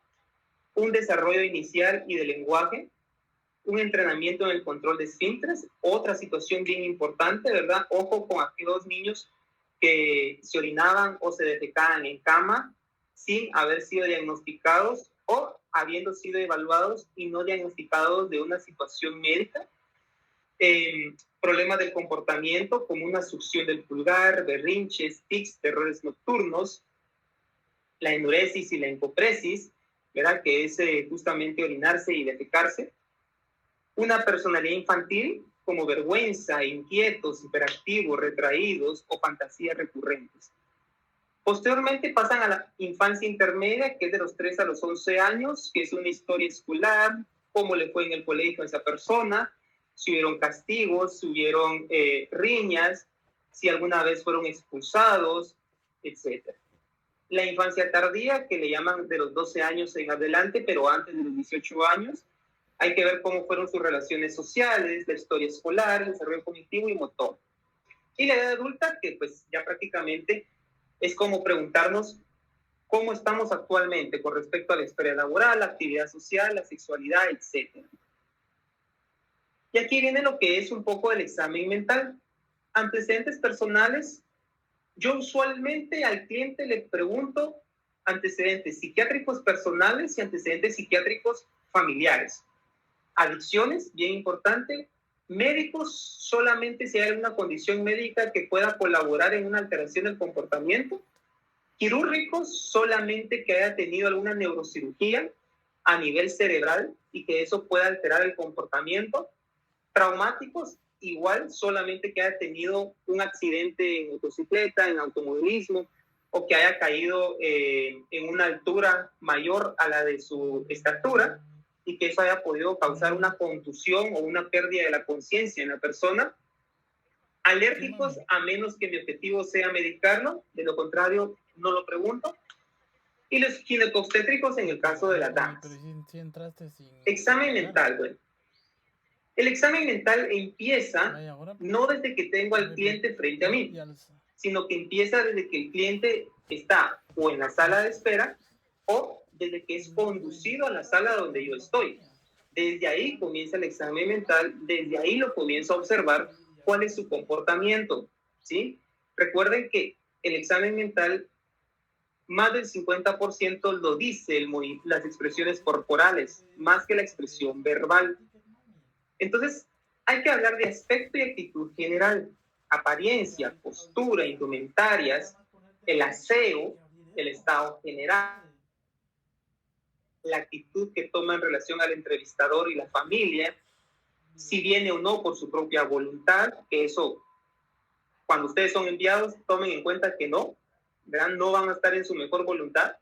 Speaker 1: Un desarrollo inicial y de lenguaje. Un entrenamiento en el control de esfínteres. Otra situación bien importante, ¿verdad? Ojo con aquellos niños que se orinaban o se defecaban en cama sin haber sido diagnosticados o habiendo sido evaluados y no diagnosticados de una situación médica. Problemas del comportamiento como una succión del pulgar, berrinches, tics, terrores nocturnos, la enuresis y la encopresis, ¿verdad? Que es justamente orinarse y defecarse. Una personalidad infantil como vergüenza, inquietos, hiperactivos, retraídos o fantasías recurrentes. Posteriormente pasan a la infancia intermedia, que es de los 3 a los 11 años, que es una historia escolar, cómo le fue en el colegio a esa persona, si hubieron castigos, si hubieron riñas, si alguna vez fueron expulsados, etc. La infancia tardía, que le llaman de los 12 años en adelante, pero antes de los 18 años, hay que ver cómo fueron sus relaciones sociales, la historia escolar, el desarrollo cognitivo y motor. Y la edad adulta, que pues ya prácticamente es como preguntarnos cómo estamos actualmente con respecto a la historia laboral, la actividad social, la sexualidad, etc. Y aquí viene lo que es un poco el examen mental. Antecedentes personales. Yo usualmente al cliente le pregunto antecedentes psiquiátricos personales y antecedentes psiquiátricos familiares. Adicciones, bien importante. Médicos, solamente si hay una condición médica que pueda colaborar en una alteración del comportamiento. Quirúrgicos, solamente que haya tenido alguna neurocirugía a nivel cerebral y que eso pueda alterar el comportamiento. Traumáticos, igual, solamente que haya tenido un accidente en motocicleta, en automovilismo, o que haya caído en una altura mayor a la de su estatura, y que eso haya podido causar una contusión o una pérdida de la conciencia en la persona. Alérgicos, a menos que mi objetivo sea medicarlo, de lo contrario no lo pregunto. Y los ginecobstétricos en el caso de las damas. Examen mental, bueno. El examen mental empieza no desde que tengo al cliente frente a mí, sino que empieza desde que el cliente está o en la sala de espera o desde que es conducido a la sala donde yo estoy. Desde ahí comienza el examen mental, desde ahí lo comienzo a observar cuál es su comportamiento, ¿sí? Recuerden que el examen mental, más del 50% lo dice las expresiones corporales, más que la expresión verbal. Entonces, hay que hablar de aspecto y actitud general. apariencia, postura, indumentarias, el aseo, el estado general, la actitud que toma en relación al entrevistador y la familia, si viene o no por su propia voluntad, que eso, cuando ustedes son enviados, tomen en cuenta que no, ¿verdad? No van a estar en su mejor voluntad.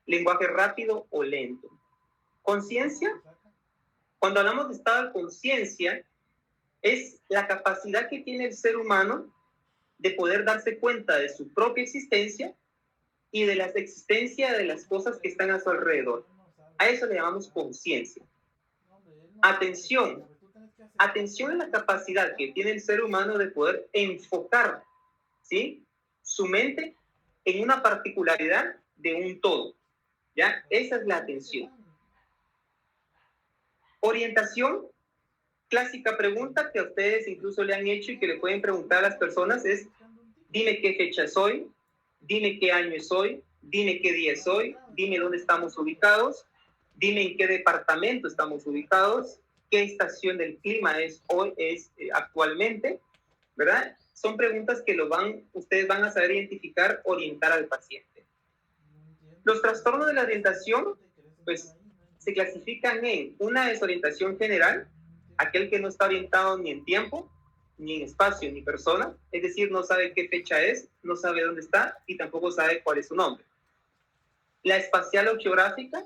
Speaker 1: Lenguaje rápido o lento. Conciencia, cuando hablamos de estado de conciencia, es la capacidad que tiene el ser humano de poder darse cuenta de su propia existencia y de la existencia de las cosas que están a su alrededor. A eso le llamamos conciencia. Atención. Atención es la capacidad que tiene el ser humano de poder enfocar, ¿sí?, su mente en una particularidad de un todo. ¿Ya? Esa es la atención. Orientación, clásica pregunta que a ustedes incluso le han hecho y que le pueden preguntar a las personas es: dime qué fecha es hoy, dime qué año es hoy, dime qué día es hoy, dime dónde estamos ubicados, dime en qué departamento estamos ubicados, qué estación del clima es hoy, actualmente, ¿verdad? Son preguntas que ustedes van a saber identificar, orientar al paciente. Los trastornos de la orientación, pues, se clasifican en una desorientación general, aquel que no está orientado ni en tiempo, ni en espacio, ni persona, es decir, no sabe qué fecha es, no sabe dónde está y tampoco sabe cuál es su nombre. La espacial o geográfica,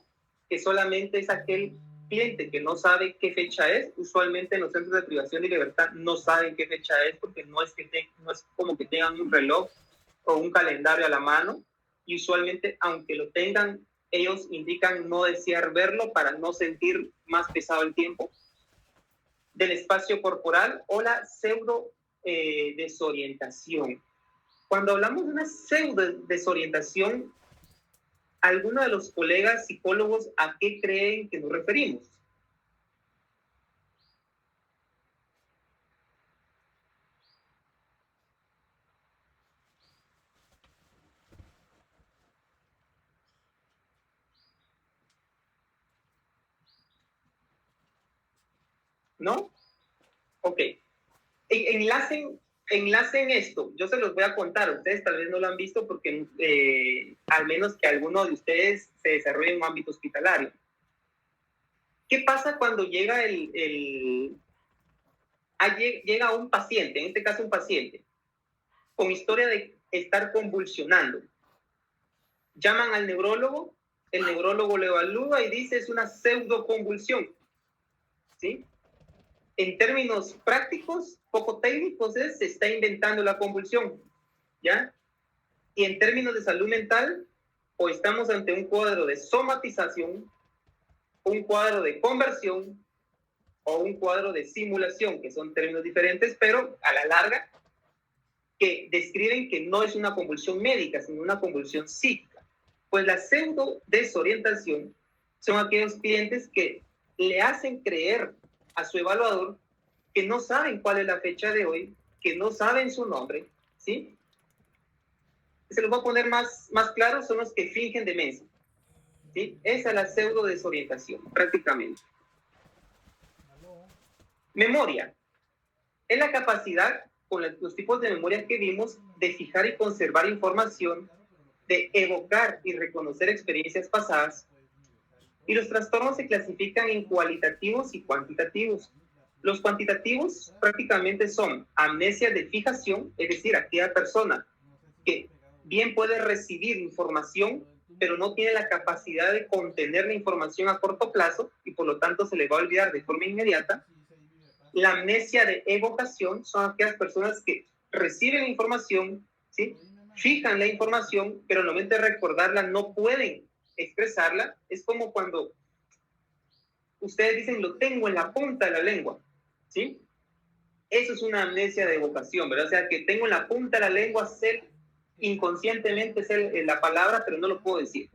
Speaker 1: que solamente es aquel cliente que no sabe qué fecha es. Usualmente en los centros de privación de libertad no saben qué fecha es, porque no es como que tengan un reloj o un calendario a la mano, y usualmente, aunque lo tengan, ellos indican no desear verlo para no sentir más pesado el tiempo. Del espacio corporal o la pseudo desorientación. Cuando hablamos de una pseudo desorientación, algunos de los colegas psicólogos, ¿a qué creen que nos referimos? ¿No? Ok. Enlacen esto. Yo se los voy a contar. Ustedes tal vez no lo han visto porque al menos que alguno de ustedes se desarrolle en un ámbito hospitalario. ¿Qué pasa cuando llega llega un paciente, en este caso un paciente, con historia de estar convulsionando? Llaman al neurólogo, el neurólogo lo evalúa y dice es una pseudoconvulsión, ¿sí? En términos prácticos, poco técnicos, se está inventando la convulsión, ¿ya? Y en términos de salud mental, o estamos ante un cuadro de somatización, un cuadro de conversión o un cuadro de simulación, que son términos diferentes, pero a la larga, que describen que no es una convulsión médica, sino una convulsión psíquica. Pues la pseudo desorientación son aquellos clientes que le hacen creer a su evaluador que no saben cuál es la fecha de hoy, que no saben su nombre, ¿sí? Se los voy a poner más claro, son los que fingen demencia, ¿sí? Esa es la pseudo desorientación, prácticamente. Memoria. Es la capacidad, con los tipos de memoria que vimos, de fijar y conservar información, de evocar y reconocer experiencias pasadas. Y los trastornos se clasifican en cualitativos y cuantitativos. Los cuantitativos prácticamente son amnesia de fijación, es decir, aquella persona que bien puede recibir información, pero no tiene la capacidad de contener la información a corto plazo y por lo tanto se le va a olvidar de forma inmediata. La amnesia de evocación son aquellas personas que reciben información, ¿sí? Fijan la información, pero al momento de recordarla no pueden expresarla. Es como cuando ustedes dicen lo tengo en la punta de la lengua, ¿sí? Eso es una amnesia de evocación, ¿verdad? O sea, que tengo en la punta de la lengua, inconscientemente sé la palabra, pero no lo puedo decir.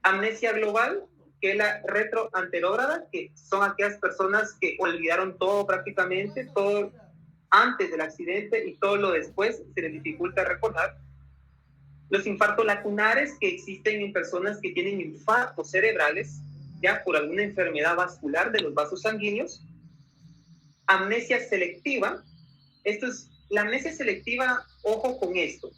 Speaker 1: Amnesia global, que es la retroanterógrada, que son aquellas personas que olvidaron todo prácticamente, todo antes del accidente y todo lo después se les dificulta recordar. Los infartos lacunares, que existen en personas que tienen infartos cerebrales, ya por alguna enfermedad vascular de los vasos sanguíneos. Amnesia selectiva, esto es La amnesia selectiva, ojo con esto,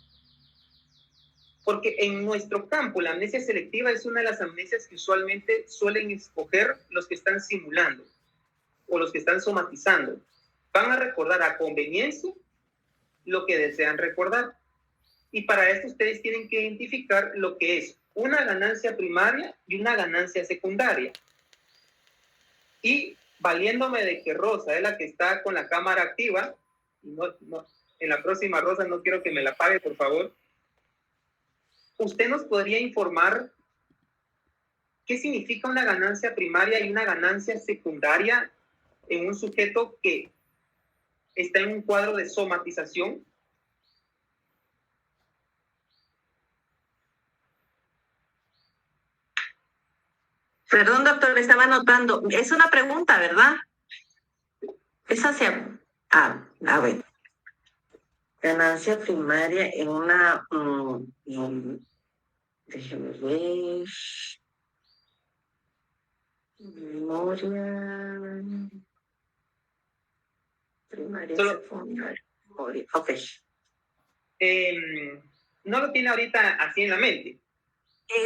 Speaker 1: porque en nuestro campo la amnesia selectiva es una de las amnesias que usualmente suelen escoger los que están simulando o los que están somatizando. Van a recordar a conveniencia lo que desean recordar. Y para esto ustedes tienen que identificar lo que es una ganancia primaria y una ganancia secundaria. Y valiéndome de que Rosa es la que está con la cámara activa, en la próxima, Rosa, no quiero que me la apague, por favor. ¿Usted nos podría informar qué significa una ganancia primaria y una ganancia secundaria en un sujeto que está en un cuadro de somatización?
Speaker 2: Perdón, doctor, estaba anotando. Es una pregunta, ¿verdad? Es hacia... a ver. Ganancia primaria en una... déjeme ver... Memoria... Primaria, secundaria, memoria. Ok.
Speaker 1: No lo tiene ahorita así en la mente.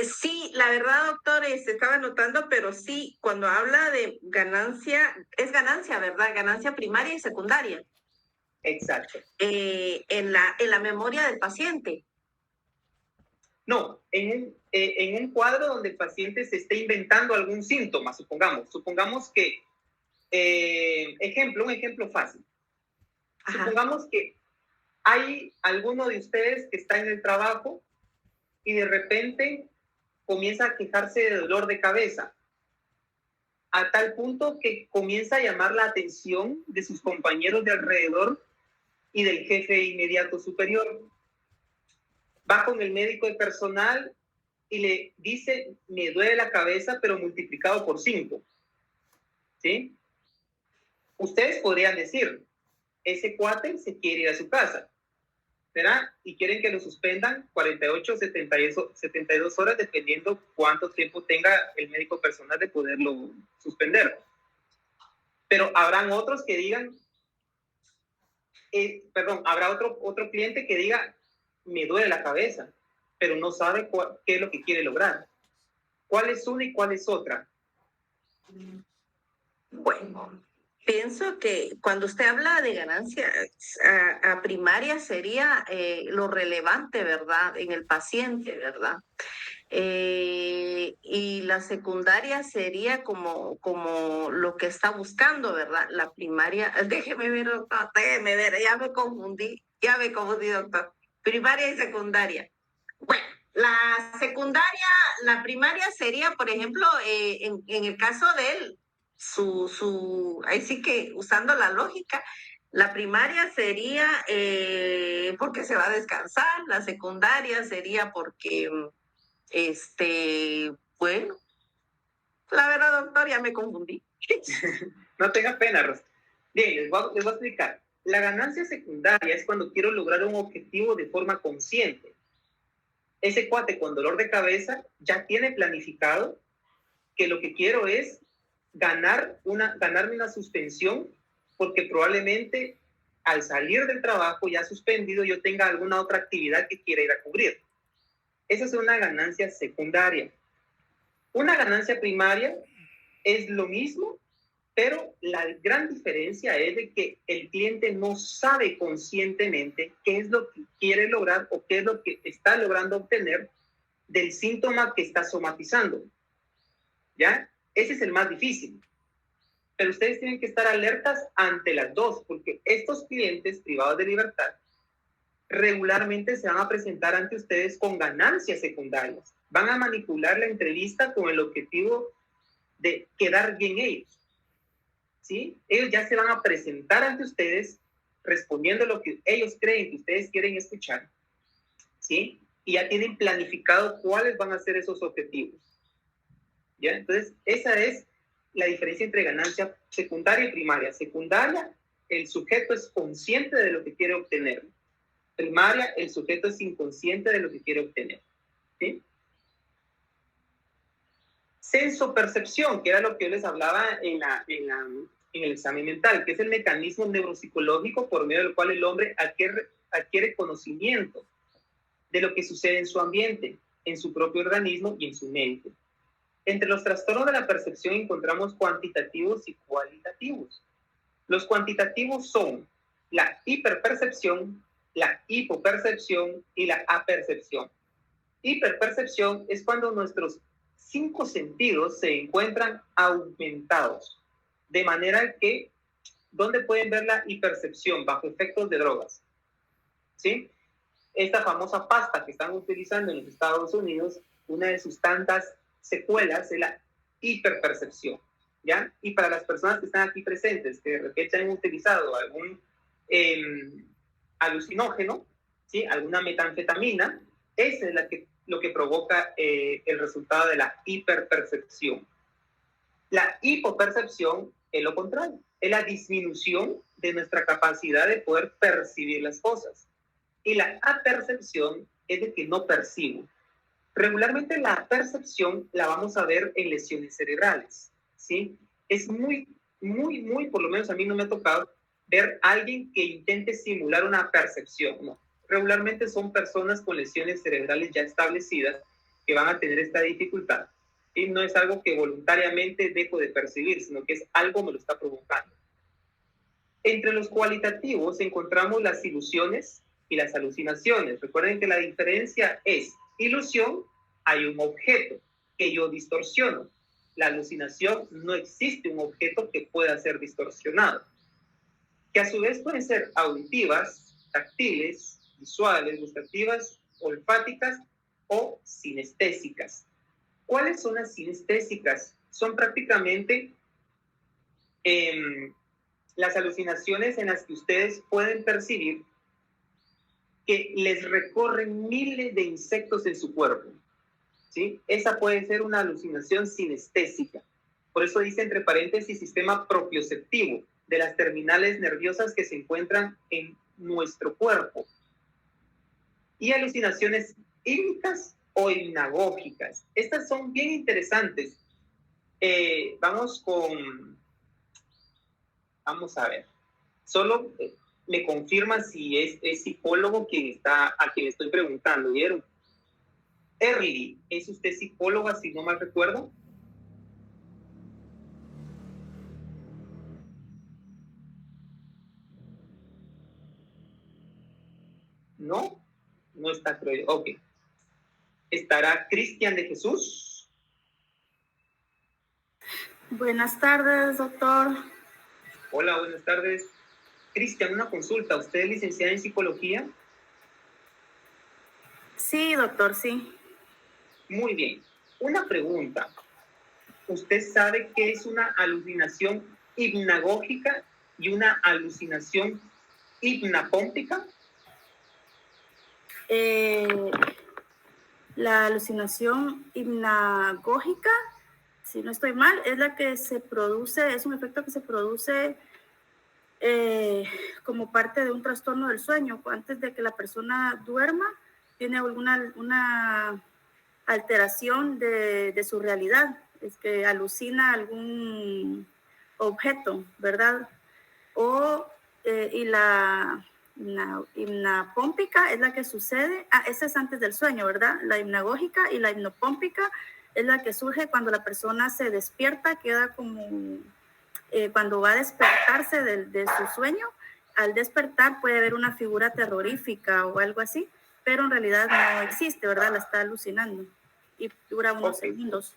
Speaker 2: Sí, la verdad, doctor, estaba anotando, pero sí, cuando habla de ganancia, es ganancia, ¿verdad? Ganancia primaria y secundaria.
Speaker 1: Exacto.
Speaker 2: En la memoria del paciente.
Speaker 1: No, en un cuadro donde el paciente se esté inventando algún síntoma, supongamos que, un ejemplo fácil. Ajá. Supongamos que hay alguno de ustedes que está en el trabajo y de repente comienza a quejarse de dolor de cabeza, a tal punto que comienza a llamar la atención de sus compañeros de alrededor y del jefe inmediato superior. Va con el médico de personal y le dice, me duele la cabeza, pero multiplicado por 5. ¿Sí? Ustedes podrían decir, ese cuate se quiere ir a su casa, ¿verdad? Y quieren que lo suspendan 48, 72 horas, dependiendo cuánto tiempo tenga el médico personal de poderlo suspender. Pero habrán otros que digan, habrá otro cliente que diga, me duele la cabeza, pero no sabe qué es lo que quiere lograr. ¿Cuál es una y cuál es otra?
Speaker 2: Bueno, pienso que cuando usted habla de ganancia a primaria sería lo relevante, ¿verdad? En el paciente, ¿verdad? Y la secundaria sería como lo que está buscando, ¿verdad? La primaria, déjeme ver, doctor, ya me confundí, doctor. Primaria y secundaria. Bueno, la primaria sería, por ejemplo, en el caso de él, ahí sí que usando la lógica, la primaria sería porque se va a descansar, la secundaria sería porque, bueno, la verdad, doctor, ya me confundí.
Speaker 1: No tenga pena, Rosa. Bien, les voy a explicar. La ganancia secundaria es cuando quiero lograr un objetivo de forma consciente. Ese cuate con dolor de cabeza ya tiene planificado que lo que quiero es ganarme una suspensión, porque probablemente al salir del trabajo ya suspendido yo tenga alguna otra actividad que quiera ir a cubrir. Esa es una ganancia secundaria. Una ganancia primaria es lo mismo, pero la gran diferencia es de que el cliente no sabe conscientemente qué es lo que quiere lograr o qué es lo que está logrando obtener del síntoma que está somatizando. ¿Ya? Ese es el más difícil. Pero ustedes tienen que estar alertas ante las dos, porque estos clientes privados de libertad regularmente se van a presentar ante ustedes con ganancias secundarias. Van a manipular la entrevista con el objetivo de quedar bien ellos. ¿Sí? Ellos ya se van a presentar ante ustedes respondiendo lo que ellos creen que ustedes quieren escuchar. ¿Sí? Y ya tienen planificado cuáles van a ser esos objetivos. ¿Ya? Entonces, esa es la diferencia entre ganancia secundaria y primaria. Secundaria, el sujeto es consciente de lo que quiere obtener. Primaria, el sujeto es inconsciente de lo que quiere obtener. ¿Sí? Sensopercepción, que era lo que yo les hablaba en en el examen mental, que es el mecanismo neuropsicológico por medio del cual el hombre adquiere conocimiento de lo que sucede en su ambiente, en su propio organismo y en su mente. Entre los trastornos de la percepción encontramos cuantitativos y cualitativos. Los cuantitativos son la hiperpercepción, la hipopercepción y la apercepción. Hiperpercepción es cuando nuestros 5 sentidos se encuentran aumentados, de manera que, ¿dónde pueden ver la hipercepción? Bajo efectos de drogas, ¿sí? Esta famosa pasta que están utilizando en los Estados Unidos, una de sus tantas secuelas es la hiperpercepción, ¿ya? Y para las personas que están aquí presentes, que de repente han utilizado algún alucinógeno, ¿sí? Alguna metanfetamina, esa es lo que provoca el resultado de la hiperpercepción. La hipopercepción es lo contrario, es la disminución de nuestra capacidad de poder percibir las cosas. Y la apercepción es de que no percibo. Regularmente la percepción la vamos a ver en lesiones cerebrales, ¿sí? Es muy, por lo menos a mí no me ha tocado ver a alguien que intente simular una percepción, ¿no? Regularmente son personas con lesiones cerebrales ya establecidas que van a tener esta dificultad. Y no es algo que voluntariamente dejo de percibir, sino que es algo me lo está provocando. Entre los cualitativos encontramos las ilusiones y las alucinaciones. Recuerden que la diferencia es ilusión, hay un objeto que yo distorsiono. La alucinación, no existe un objeto que pueda ser distorsionado. Que a su vez pueden ser auditivas, táctiles, visuales, gustativas, olfáticas o sinestésicas. ¿Cuáles son las sinestésicas? Son prácticamente las alucinaciones en las que ustedes pueden percibir que les recorren miles de insectos en su cuerpo, ¿sí? Esa puede ser una alucinación sinestésica. Por eso dice entre paréntesis sistema propioceptivo, de las terminales nerviosas que se encuentran en nuestro cuerpo. Y alucinaciones hípnicas o hipnagógicas. Estas son bien interesantes. Vamos a ver. Solo me confirma si es psicólogo a quien estoy preguntando, ¿vieron? Early, ¿es usted psicóloga, si no mal recuerdo? No, no está, creo. Ok. ¿Estará Cristian de Jesús?
Speaker 8: Buenas tardes, doctor.
Speaker 1: Hola, buenas tardes. Cristian, una consulta. ¿Usted es licenciada en psicología?
Speaker 8: Sí, doctor, sí.
Speaker 1: Muy bien. Una pregunta. ¿Usted sabe qué es una alucinación hipnagógica y una alucinación hipnapómpica?
Speaker 8: La alucinación hipnagógica, si no estoy mal, es la que se produce, es un efecto que se produce como parte de un trastorno del sueño. Antes de que la persona duerma, tiene una alteración de su realidad, es que alucina algún objeto, ¿verdad? Y la hipnapómpica es la que sucede, esa es antes del sueño, ¿verdad? La hipnagógica y la hipnopómpica es la que surge cuando la persona se despierta, queda como, cuando va a despertarse de su sueño, al despertar puede ver una figura terrorífica o algo así, pero en realidad no existe, ¿verdad? La está alucinando y dura unos segundos,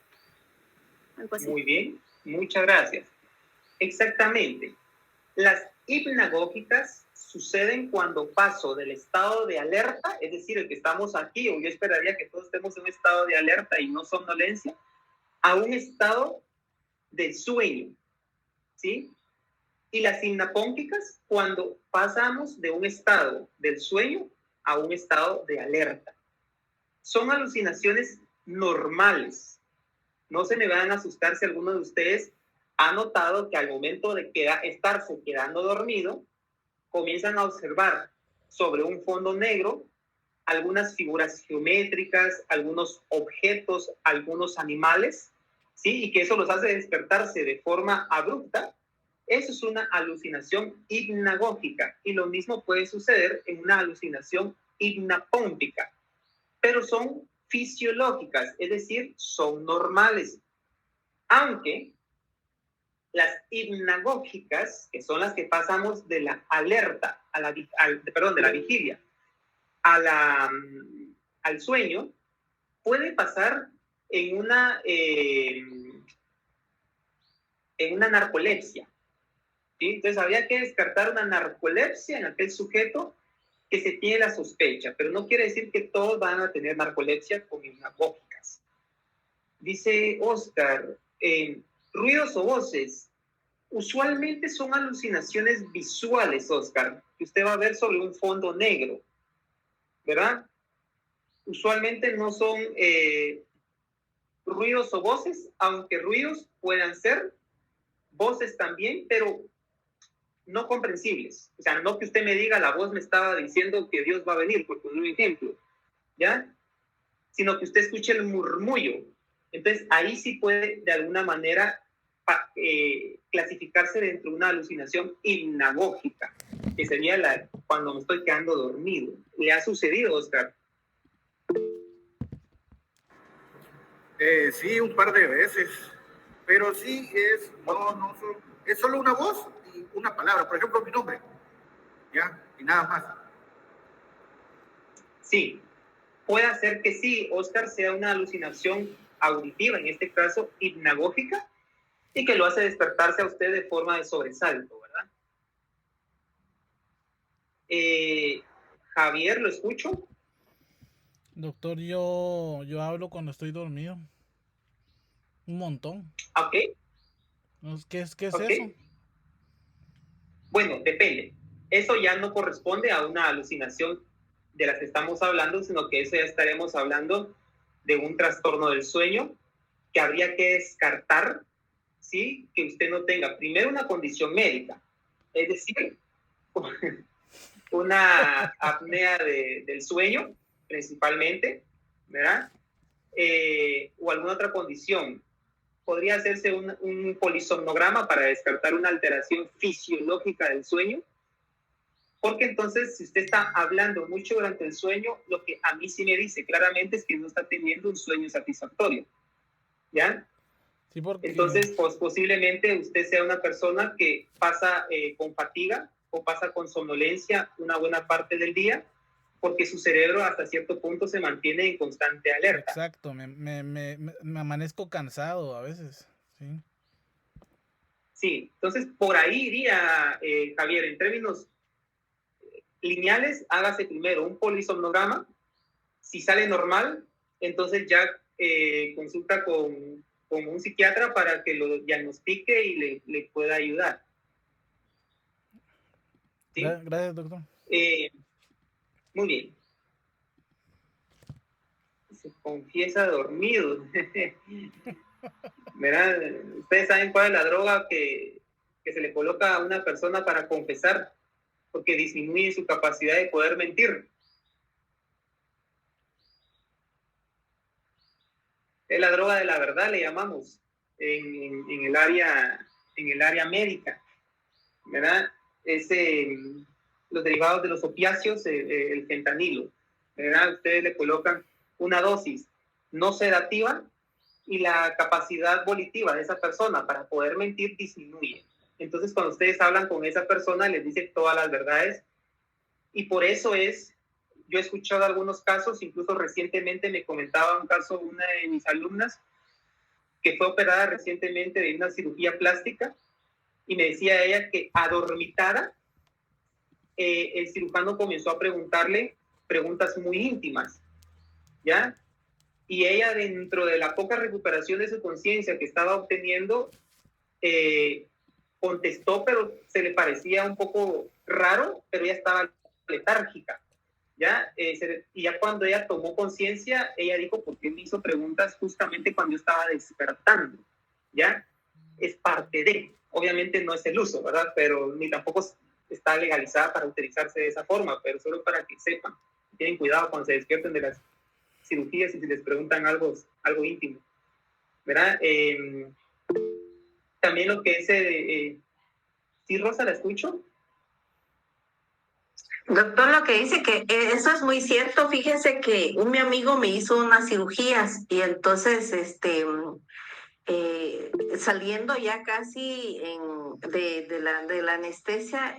Speaker 8: algo así.
Speaker 1: Muy bien, muchas gracias. Exactamente. Las hipnagógicas suceden cuando paso del estado de alerta, es decir, el que estamos aquí, o yo esperaría que todos estemos en un estado de alerta y no somnolencia, a un estado de sueño, ¿sí? Y las hipnapómicas cuando pasamos de un estado del sueño a un estado de alerta. Son alucinaciones normales. No se me van a asustar si alguno de ustedes ha notado que al momento de estarse quedando dormido, comienzan a observar sobre un fondo negro algunas figuras geométricas, algunos objetos, algunos animales, ¿sí? Y que eso los hace despertarse de forma abrupta Eso es una alucinación hipnagógica y lo mismo puede suceder en una alucinación hipnapómpica, pero son fisiológicas, es decir, son normales. Aunque las hipnagógicas, que son las que pasamos de la alerta, de la vigilia, al sueño, puede pasar en una narcolepsia. ¿Sí? Entonces habría que descartar una narcolepsia en aquel sujeto que se tiene la sospecha, pero no quiere decir que todos van a tener narcolepsia con hipnagógicas. Dice Oscar, ruidos o voces, usualmente son alucinaciones visuales, Oscar, que usted va a ver sobre un fondo negro, ¿verdad? Usualmente no son ruidos o voces, aunque ruidos puedan ser, voces también, pero no comprensibles. O sea, no que usted me diga, la voz me estaba diciendo que Dios va a venir, por poner un ejemplo, ¿ya? Sino que usted escuche el murmullo. Entonces, ahí sí puede, de alguna manera, clasificarse dentro de una alucinación hipnagógica, que sería cuando me estoy quedando dormido. ¿Le ha sucedido, Oscar?
Speaker 3: Sí, un par de veces, pero sí es solo una voz y una palabra, por ejemplo, mi nombre, ¿ya? Y nada más.
Speaker 1: Sí, puede ser que sí, Oscar, sea una alucinación auditiva, en este caso hipnagógica, y que lo hace despertarse a usted de forma de sobresalto, ¿verdad? Javier, ¿lo escucho?
Speaker 4: Doctor, yo hablo cuando estoy dormido. Un montón.
Speaker 1: Ok.
Speaker 4: ¿Qué es
Speaker 1: Okay.
Speaker 4: eso?
Speaker 1: Bueno, depende. Eso ya no corresponde a una alucinación de las que estamos hablando, sino que eso ya estaremos hablando de un trastorno del sueño que habría que descartar, ¿sí? Que usted no tenga primero una condición médica, es decir, una apnea del sueño, principalmente, ¿verdad? O alguna otra condición. Podría hacerse un polisomnograma para descartar una alteración fisiológica del sueño, porque entonces si usted está hablando mucho durante el sueño, lo que a mí sí me dice claramente es que no está teniendo un sueño satisfactorio, ¿ya?
Speaker 4: Sí, porque...
Speaker 1: Entonces, pues posiblemente usted sea una persona que pasa con fatiga o pasa con somnolencia una buena parte del día, porque su cerebro hasta cierto punto se mantiene en constante alerta.
Speaker 4: Exacto, me amanezco cansado a veces, sí.
Speaker 1: Sí, entonces por ahí iría, Javier, en términos lineales, hágase primero un polisomnograma. Si sale normal, entonces ya consulta con un psiquiatra para que lo diagnostique y le pueda ayudar. ¿Sí?
Speaker 4: Gracias, doctor.
Speaker 1: Muy bien. Se confiesa dormido. ¿Verdad? Ustedes saben cuál es la droga que se le coloca a una persona para confesar, porque disminuye su capacidad de poder mentir. Es la droga de la verdad, le llamamos en el área médica, ¿verdad? Es los derivados de los opiáceos, el fentanilo, ¿verdad? Ustedes le colocan una dosis no sedativa y la capacidad volitiva de esa persona para poder mentir disminuye. Entonces, cuando ustedes hablan con esa persona, les dice todas las verdades, y por eso yo he escuchado algunos casos, incluso recientemente me comentaba un caso una de mis alumnas que fue operada recientemente de una cirugía plástica, y me decía ella que adormitada, el cirujano comenzó a preguntarle preguntas muy íntimas, ¿ya? Y ella, dentro de la poca recuperación de su conciencia que estaba obteniendo, contestó, pero se le parecía un poco raro, pero ella estaba letárgica, ¿ya? Y ya cuando ella tomó conciencia, ella dijo, ¿por qué me hizo preguntas justamente cuando yo estaba despertando? ¿Ya? Es parte de, obviamente no es el uso, ¿verdad? Pero ni tampoco está legalizada para utilizarse de esa forma, pero solo para que sepan, tienen cuidado cuando se despierten de las cirugías y si les preguntan algo íntimo, ¿verdad? También lo que es ¿Sí, Rosa, la escucho?
Speaker 2: Doctor, lo que dice que eso es muy cierto. Fíjese que mi amigo me hizo unas cirugías y entonces, saliendo ya casi de la anestesia,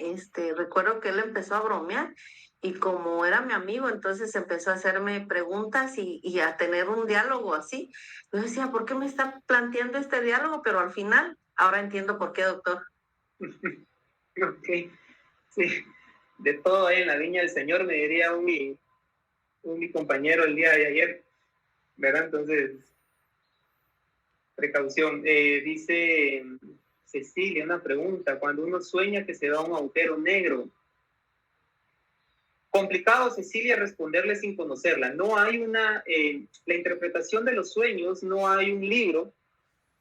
Speaker 2: recuerdo que él empezó a bromear y como era mi amigo, entonces empezó a hacerme preguntas y a tener un diálogo así. Yo decía, ¿por qué me está planteando este diálogo? Pero al final, ahora entiendo por qué, doctor.
Speaker 1: Ok, sí, de todo ahí en la viña del Señor, me diría mi compañero el día de ayer, ¿verdad? Entonces, precaución. Dice Cecilia, una pregunta, cuando uno sueña que se va a un agujero negro. Complicado, Cecilia, responderle sin conocerla. No hay la interpretación de los sueños, no hay un libro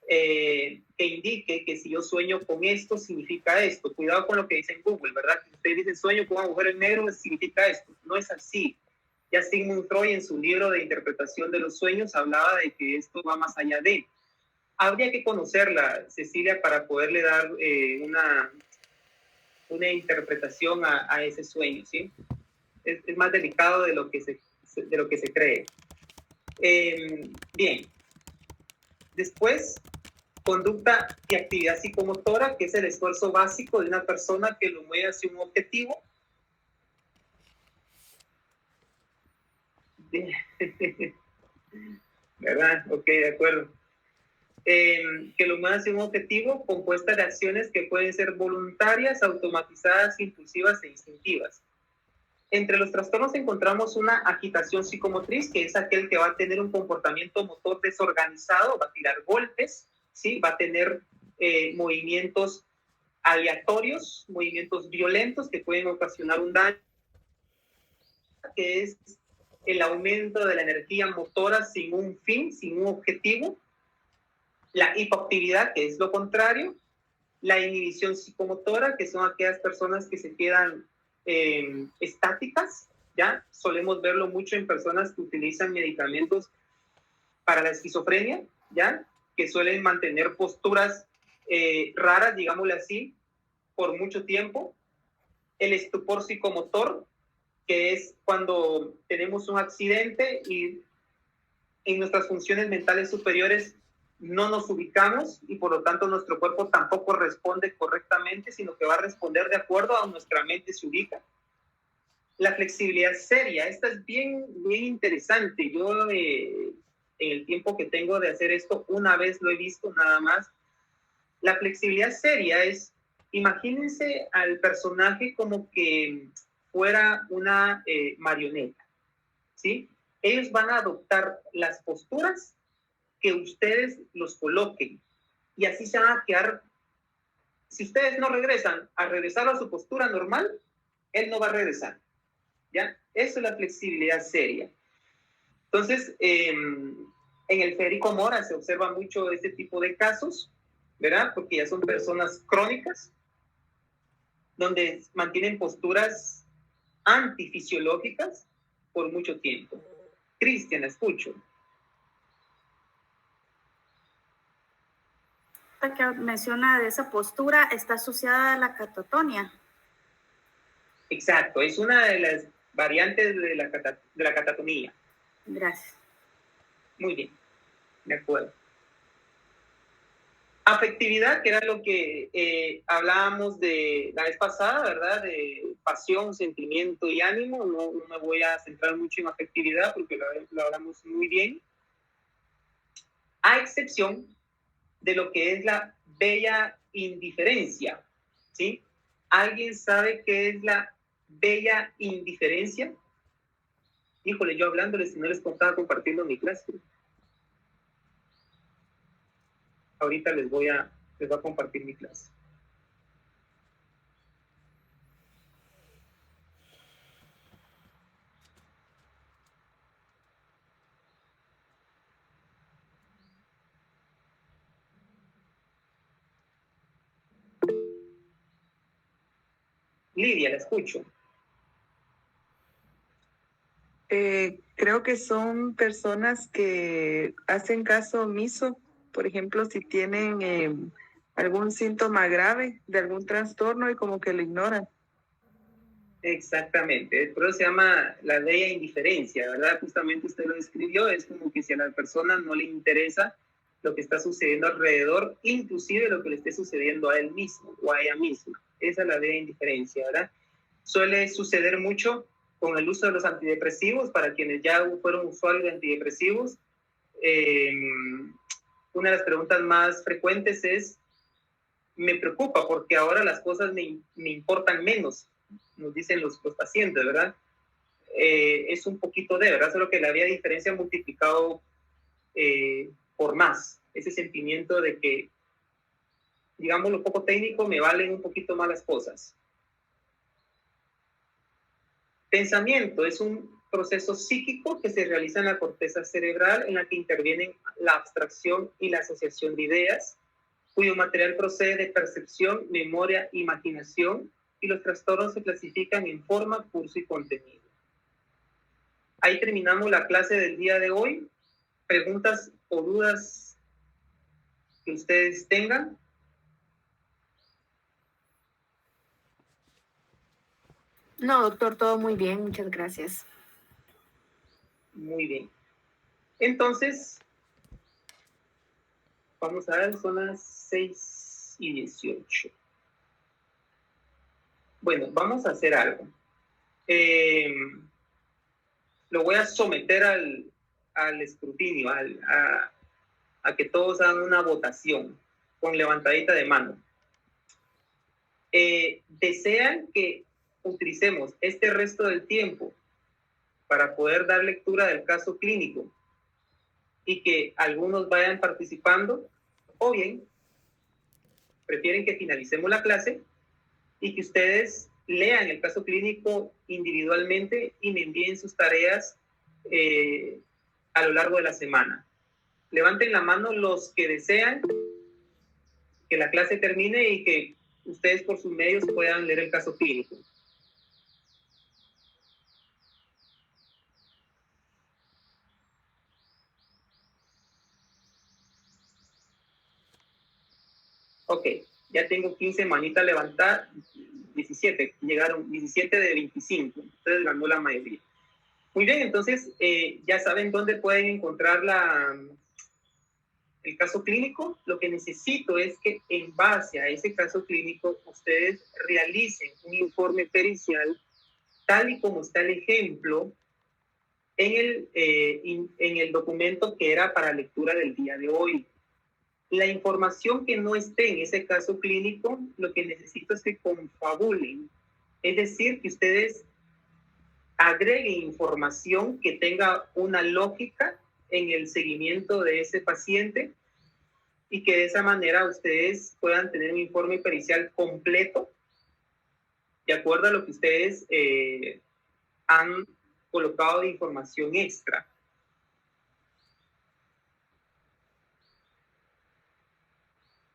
Speaker 1: que indique que si yo sueño con esto, significa esto. Cuidado con lo que dice en Google, ¿verdad? Si usted dice sueño con agujeros negros, significa esto. No es así. Ya Sigmund Freud en su libro de interpretación de los sueños hablaba de que esto va más allá de. Habría que conocerla, Cecilia, para poderle dar una interpretación a ese sueño, ¿sí? Es más delicado de lo que se cree. Bien. Después, conducta y actividad psicomotora, que es el esfuerzo básico de una persona que lo mueve hacia un objetivo. ¿Verdad? Ok, de acuerdo. Que lo mueve hacia un objetivo compuesta de acciones que pueden ser voluntarias, automatizadas, impulsivas e instintivas. Entre los trastornos encontramos una agitación psicomotriz, que es aquel que va a tener un comportamiento motor desorganizado, va a tirar golpes, ¿sí? Va a tener movimientos aleatorios, movimientos violentos que pueden ocasionar un daño, que es el aumento de la energía motora sin un fin, sin un objetivo. La hipoactividad, que es lo contrario. La inhibición psicomotora, que son aquellas personas que se quedan estáticas, ¿ya? Solemos verlo mucho en personas que utilizan medicamentos para la esquizofrenia, ¿ya? Que suelen mantener posturas raras, digámosle así, por mucho tiempo. El estupor psicomotor, que es cuando tenemos un accidente y en nuestras funciones mentales superiores no nos ubicamos y por lo tanto nuestro cuerpo tampoco responde correctamente, sino que va a responder de acuerdo a nuestra mente se ubica. La flexibilidad seria, esta es bien interesante. Yo en el tiempo que tengo de hacer esto, una vez lo he visto nada más. La flexibilidad seria es, imagínense al personaje como que fuera una marioneta, ¿sí? Ellos van a adoptar las posturas que ustedes los coloquen y así se van a quedar. Si ustedes no regresan a su postura normal, él no va a regresar, ¿ya? Eso es la flexibilidad seria. Entonces, en el Federico Mora se observa mucho este tipo de casos, ¿verdad? Porque ya son personas crónicas, donde mantienen posturas antifisiológicas por mucho tiempo. Cristian, escucho.
Speaker 8: Que menciona de esa postura está asociada a la catatonia.
Speaker 1: Exacto, es una de las variantes de la catatonía.
Speaker 8: Gracias.
Speaker 1: Muy bien, de acuerdo. Afectividad, que era lo que hablábamos de la vez pasada, ¿verdad? De pasión, sentimiento y ánimo. No me voy a centrar mucho en afectividad porque lo hablamos muy bien. A excepción de lo que es la bella indiferencia, ¿sí? ¿Alguien sabe qué es la bella indiferencia? Híjole, yo hablándoles y no les estaba compartiendo mi clase. Ahorita les voy a compartir mi clase. Lidia, la escucho.
Speaker 9: Creo que son personas que hacen caso omiso. Por ejemplo, si tienen algún síntoma grave de algún trastorno y como que lo ignoran.
Speaker 1: Exactamente, por eso se llama la bella indiferencia, ¿verdad? Justamente usted lo describió, es como que si a la persona no le interesa lo que está sucediendo alrededor, inclusive lo que le esté sucediendo a él mismo o a ella misma. Esa es la bella indiferencia, ¿verdad? Suele suceder mucho con el uso de los antidepresivos, para quienes ya fueron usuarios de antidepresivos. Una de las preguntas más frecuentes es, me preocupa porque ahora las cosas me importan menos, nos dicen los pacientes, ¿verdad? Es un poquito de, ¿verdad? Solo que la bella diferencia multiplicado por más. Ese sentimiento de que, digamos lo poco técnico, me valen un poquito más las cosas. Pensamiento es un proceso psíquico que se realiza en la corteza cerebral, en la que intervienen la abstracción y la asociación de ideas, cuyo material procede de percepción, memoria, imaginación, y los trastornos se clasifican en forma, curso y contenido. Ahí terminamos la clase del día de hoy. ¿Preguntas o dudas que ustedes tengan?
Speaker 6: No, doctor, todo muy bien, muchas gracias.
Speaker 1: Muy bien. Entonces, vamos a ver, son las 6:18. Bueno, vamos a hacer algo. Lo voy a someter al escrutinio, a que todos hagan una votación con levantadita de mano. ¿Desean que utilicemos este resto del tiempo para poder dar lectura del caso clínico y que algunos vayan participando, o bien prefieren que finalicemos la clase y que ustedes lean el caso clínico individualmente y me envíen sus tareas a lo largo de la semana? Levanten la mano los que desean que la clase termine y que ustedes por sus medios puedan leer el caso clínico. Ok, ya tengo 15 manitas levantadas, 17, llegaron 17 de 25, entonces ganó la mayoría. Muy bien, entonces ya saben dónde pueden encontrar el caso clínico. Lo que necesito es que en base a ese caso clínico ustedes realicen un informe pericial tal y como está el ejemplo en el documento que era para lectura del día de hoy. La información que no esté en ese caso clínico, lo que necesito es que confabulen, es decir, que ustedes agreguen información que tenga una lógica en el seguimiento de ese paciente y que de esa manera ustedes puedan tener un informe pericial completo de acuerdo a lo que ustedes han colocado de información extra.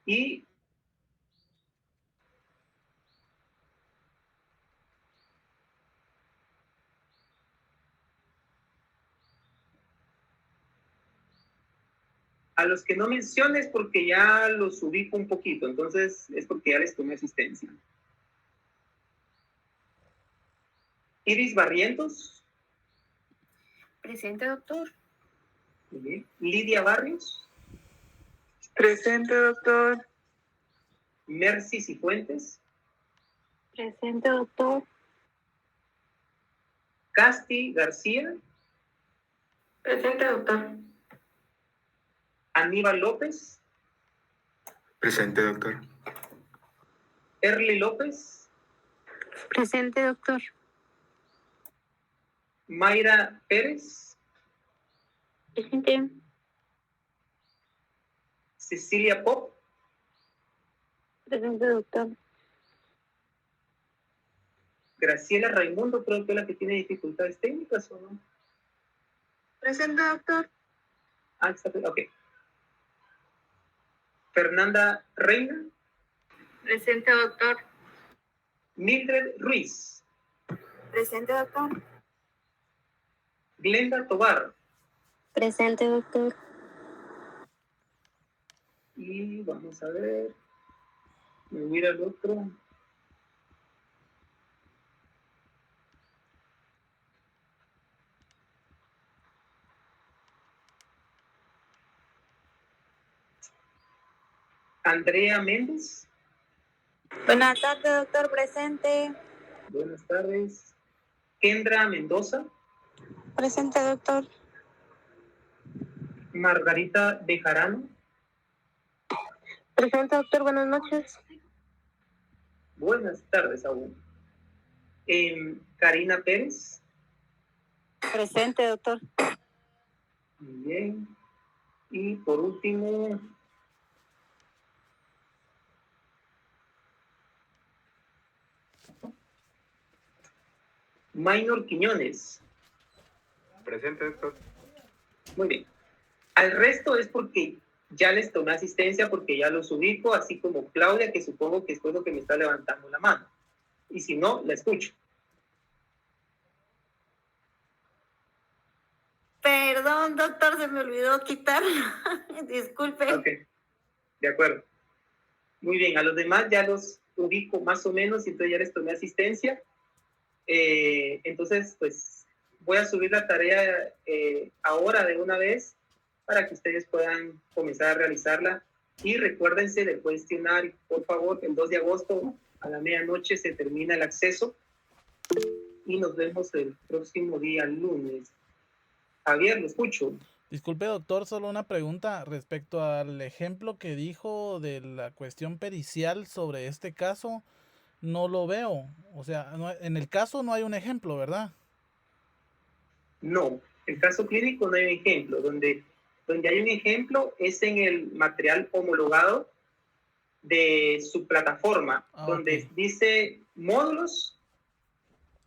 Speaker 1: Y a los que no menciones porque ya los ubico un poquito, entonces es porque ya les tomé asistencia. Iris Barrientos.
Speaker 6: Presente, doctor.
Speaker 1: Muy bien. Lidia Barrios.
Speaker 9: Presente, doctor.
Speaker 1: Mercy Cifuentes.
Speaker 10: Presente, doctor.
Speaker 1: Casti García.
Speaker 5: Presente, doctor.
Speaker 1: Aníbal López.
Speaker 11: Presente, doctor.
Speaker 1: Erly López.
Speaker 10: Presente, doctor.
Speaker 1: Mayra Pérez.
Speaker 10: Presente.
Speaker 1: Cecilia Pop.
Speaker 10: Presente, doctor.
Speaker 1: Graciela Raimundo, creo que es la que tiene dificultades técnicas, ¿o no?
Speaker 5: Presente, doctor.
Speaker 1: Ah, está, ok. Fernanda Reina.
Speaker 8: Presente, doctor.
Speaker 1: Mildred Ruiz.
Speaker 6: Presente, doctor.
Speaker 1: Glenda Tobar.
Speaker 10: Presente, doctor.
Speaker 1: Y vamos a ver. Me voy al otro. Andrea Méndez.
Speaker 12: Buenas tardes, doctor, presente.
Speaker 1: Buenas tardes. Kendra Mendoza.
Speaker 10: Presente, doctor.
Speaker 1: Margarita Bejarano.
Speaker 10: Presente, doctor. Buenas noches.
Speaker 1: Buenas tardes aún. Karina Pérez.
Speaker 12: Presente, doctor.
Speaker 1: Muy bien. Y por último, Maynor Quiñones.
Speaker 7: Presente, doctor.
Speaker 1: Muy bien. Al resto es porque ya les tomé asistencia, porque ya los ubico, así como Claudia, que supongo que es lo que me está levantando la mano. Y si no, la escucho.
Speaker 12: Perdón, doctor, se me olvidó quitarlo. Disculpe.
Speaker 1: Ok, de acuerdo. Muy bien, a los demás ya los ubico más o menos, y entonces ya les tomé asistencia. Entonces, pues, voy a subir la tarea ahora de una vez para que ustedes puedan comenzar a realizarla. Y recuérdense del cuestionario, por favor, el 2 de agosto a la medianoche se termina el acceso y nos vemos el próximo día, lunes. Javier, lo escucho.
Speaker 4: Disculpe, doctor, solo una pregunta respecto al ejemplo que dijo de la cuestión pericial sobre este caso. No lo veo. O sea, en el caso no hay un ejemplo, ¿verdad?
Speaker 1: No, el caso clínico no hay un ejemplo. Donde hay un ejemplo es en el material homologado de su plataforma, donde dice módulos.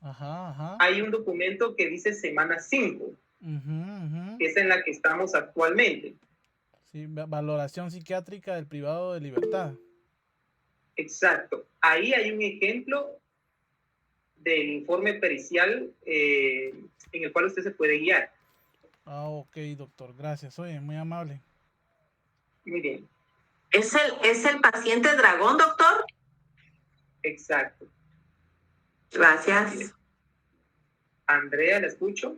Speaker 4: Ajá.
Speaker 1: Hay un documento que dice semana 5, que es en la que estamos actualmente.
Speaker 4: Sí, valoración psiquiátrica del privado de libertad.
Speaker 1: Exacto. Ahí hay un ejemplo del informe pericial en el cual usted se puede guiar.
Speaker 4: Ah, ok, doctor. Gracias. Oye, muy amable.
Speaker 1: Muy bien.
Speaker 2: ¿Es el paciente dragón, doctor?
Speaker 1: Exacto.
Speaker 2: Gracias.
Speaker 1: Andrea, ¿la escucho?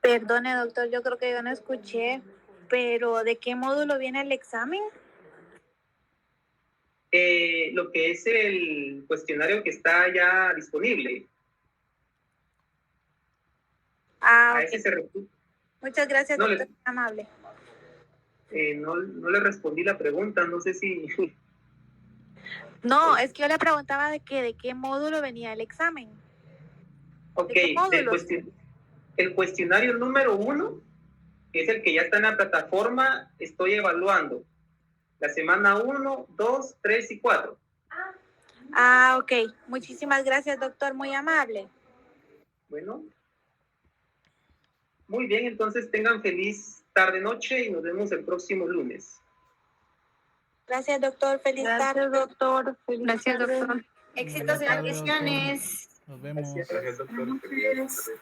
Speaker 12: Perdone, doctor, yo creo que yo no escuché, pero ¿de qué módulo viene el examen?
Speaker 1: Lo que es el cuestionario que está ya disponible.
Speaker 12: Ah,
Speaker 1: a ese se refiere.
Speaker 12: Muchas gracias,
Speaker 1: No,
Speaker 12: doctor, amable.
Speaker 1: No le respondí la pregunta, no sé si...
Speaker 12: No, es que yo le preguntaba de qué módulo venía el examen.
Speaker 1: Ok, el cuestionario número 1, que es el que ya está en la plataforma, estoy evaluando la semana 1, 2, 3 y 4.
Speaker 12: Ah, ok. Muchísimas gracias, doctor, muy amable.
Speaker 1: Bueno. Muy bien, entonces tengan feliz tarde-noche y nos vemos el próximo lunes.
Speaker 12: Gracias, doctor. Feliz tarde.
Speaker 10: Doctor.
Speaker 12: Gracias,
Speaker 10: Tarde.
Speaker 12: doctor. Éxitos en las misiones.
Speaker 4: Nos vemos.
Speaker 1: Gracias, doctor.